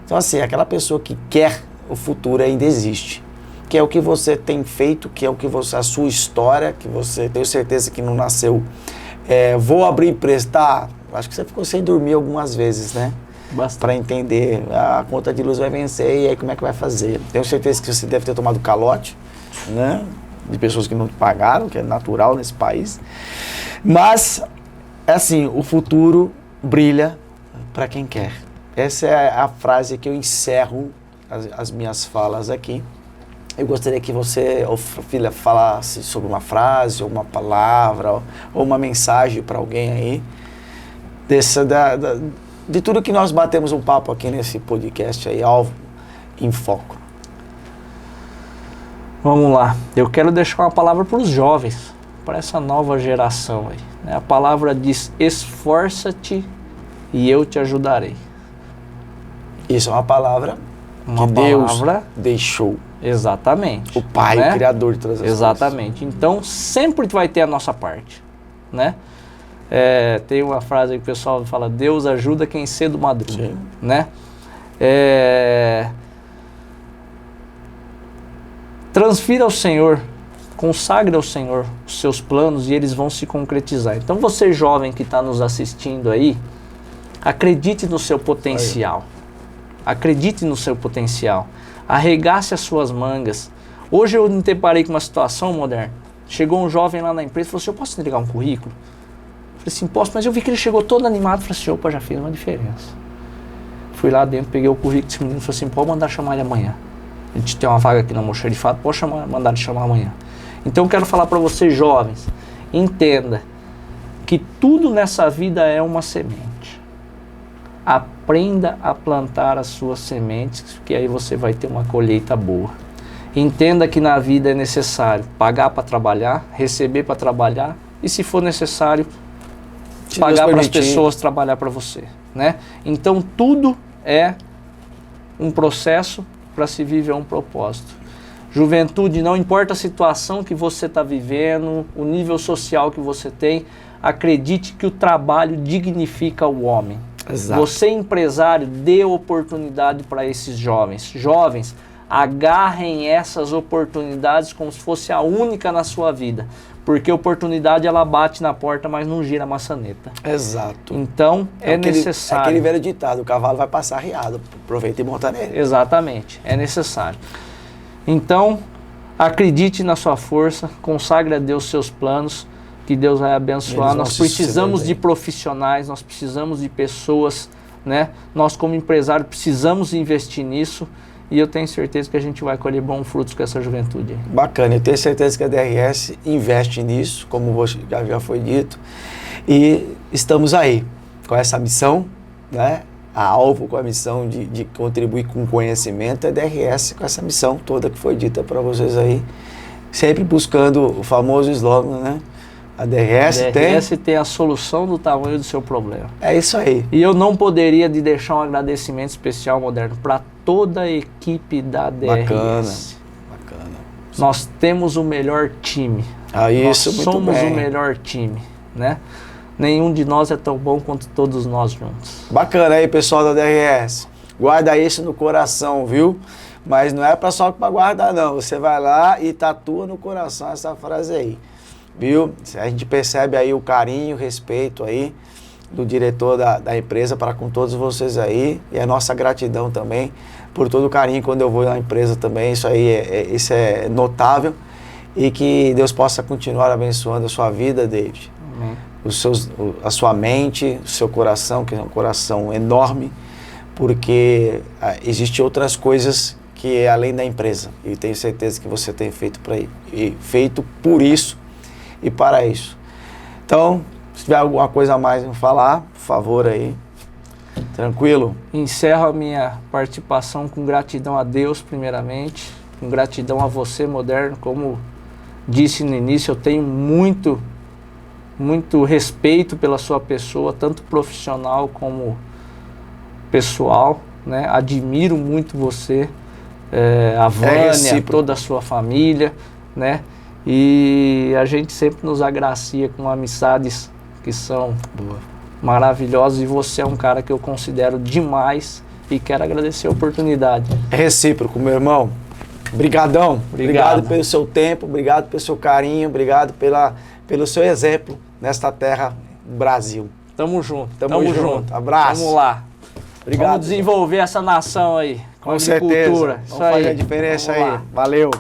[SPEAKER 1] Então, assim, aquela pessoa que quer o futuro ainda existe. Que é o que você tem feito, que é o que a sua história, que você, tenho certeza que não nasceu. Vou abrir empresa, tá? Acho que você ficou sem dormir algumas vezes, né? Para entender, a conta de luz vai vencer, e aí como é que vai fazer? Tenho certeza que você deve ter tomado calote, né? De pessoas que não pagaram, que é natural nesse país. Mas, assim, o futuro brilha para quem quer. Essa é a frase que eu encerro as minhas falas aqui. Eu gostaria que você, filha, falasse sobre uma frase, ou uma palavra, ou uma mensagem para alguém aí, de tudo que nós batemos um papo aqui nesse podcast aí, Alvo em Foco.
[SPEAKER 2] Vamos lá. Eu quero deixar uma palavra para os jovens, para essa nova geração aí. A palavra diz, esforça-te e eu te ajudarei.
[SPEAKER 1] Isso é uma palavra que Deus deixou.
[SPEAKER 2] Exatamente.
[SPEAKER 1] O Pai, né? O Criador de todas as
[SPEAKER 2] Exatamente. Coisas. Então, sempre vai ter a nossa parte, né? Tem uma frase que o pessoal fala, Deus ajuda quem cedo madruga, sim, né? Transfira ao Senhor, consagre ao Senhor os seus planos e eles vão se concretizar. Então, você jovem que está nos assistindo aí, acredite no seu potencial. Acredite no seu potencial. Arregace as suas mangas. Hoje eu me deparei com uma situação, Moderno. Chegou um jovem lá na empresa e falou assim, eu posso entregar um currículo? Eu falei assim, posso, mas eu vi que ele chegou todo animado. Falei assim, opa, já fez uma diferença. Fui lá dentro, peguei o currículo desse menino e falei assim, pode mandar chamar ele amanhã. A gente tem uma vaga aqui na almoxarifado, pode mandar ele chamar amanhã. Então eu quero falar para vocês jovens, entenda que tudo nessa vida é uma semente. Aprenda a plantar as suas sementes, que aí você vai ter uma colheita boa. Entenda que na vida é necessário pagar para trabalhar, receber para trabalhar e, se for necessário, pagar para as pessoas trabalhar para você, né? Então tudo é um processo para se viver um propósito. Juventude, não importa a situação que você está vivendo, o nível social que você tem, acredite que o trabalho dignifica o homem. Exato. Você, empresário, dê oportunidade para esses jovens. Jovens, agarrem essas oportunidades como se fosse a única na sua vida. Porque a oportunidade, ela bate na porta, mas não gira a maçaneta.
[SPEAKER 1] Exato.
[SPEAKER 2] Então, é necessário.
[SPEAKER 1] Aquele velho ditado, o cavalo vai passar riado, aproveita e monta nele.
[SPEAKER 2] Exatamente, é necessário. Então, Acredite na sua força, consagre a Deus seus planos, que Deus vai abençoar. Nós precisamos de profissionais, nós precisamos de pessoas, né? Nós como empresário precisamos investir nisso e eu tenho certeza que a gente vai colher bons frutos com essa juventude.
[SPEAKER 1] Bacana, eu tenho certeza que a DRS investe nisso, como já foi dito, e estamos aí com essa missão, né? A alvo com a missão de contribuir com conhecimento, é a DRS com essa missão toda que foi dita para vocês aí, sempre buscando o famoso slogan, né? A DRS
[SPEAKER 2] tem a solução do tamanho do seu problema.
[SPEAKER 1] É isso aí.
[SPEAKER 2] E eu não poderia de deixar um agradecimento especial, Moderno, para toda a equipe da DRS.
[SPEAKER 1] Bacana.
[SPEAKER 2] Nós temos o melhor time.
[SPEAKER 1] Isso,
[SPEAKER 2] nós somos o melhor time, né? Nenhum de nós é tão bom quanto todos nós juntos.
[SPEAKER 1] Bacana aí, pessoal da DRS. Guarda isso no coração, viu? Mas não é só para guardar, não. Você vai lá e tatua no coração essa frase aí. Viu? A gente percebe aí o carinho, o respeito aí do diretor da empresa para com todos vocês aí. E a nossa gratidão também por todo o carinho quando eu vou na empresa também. Isso aí isso é notável. E que Deus possa continuar abençoando a sua vida, David.
[SPEAKER 2] Amém.
[SPEAKER 1] A sua mente, o seu coração, que é um coração enorme, porque existem outras coisas que é além da empresa. E tenho certeza que você tem feito feito por isso e para isso. Então, se tiver alguma coisa a mais a falar, por favor aí. Tranquilo?
[SPEAKER 2] Encerro a minha participação com gratidão a Deus, primeiramente, com gratidão a você, Moderno. Como disse no início, eu tenho muito respeito pela sua pessoa, tanto profissional como pessoal, né? Admiro muito você, a Vânia, toda a sua família, né? E a gente sempre nos agracia com amizades que são maravilhosas e você é um cara que eu considero demais e quero agradecer a oportunidade.
[SPEAKER 1] É recíproco, meu irmão. Obrigadão. Obrigado pelo seu tempo, obrigado pelo seu carinho, obrigado pelo seu exemplo nesta terra, Brasil.
[SPEAKER 2] Tamo junto.
[SPEAKER 1] Tamo junto. Abraço.
[SPEAKER 2] Vamos lá.
[SPEAKER 1] Obrigado.
[SPEAKER 2] Vamos desenvolver essa nação aí.
[SPEAKER 1] Com certeza.
[SPEAKER 2] Isso
[SPEAKER 1] Vamos fazer a diferença aí. Valeu.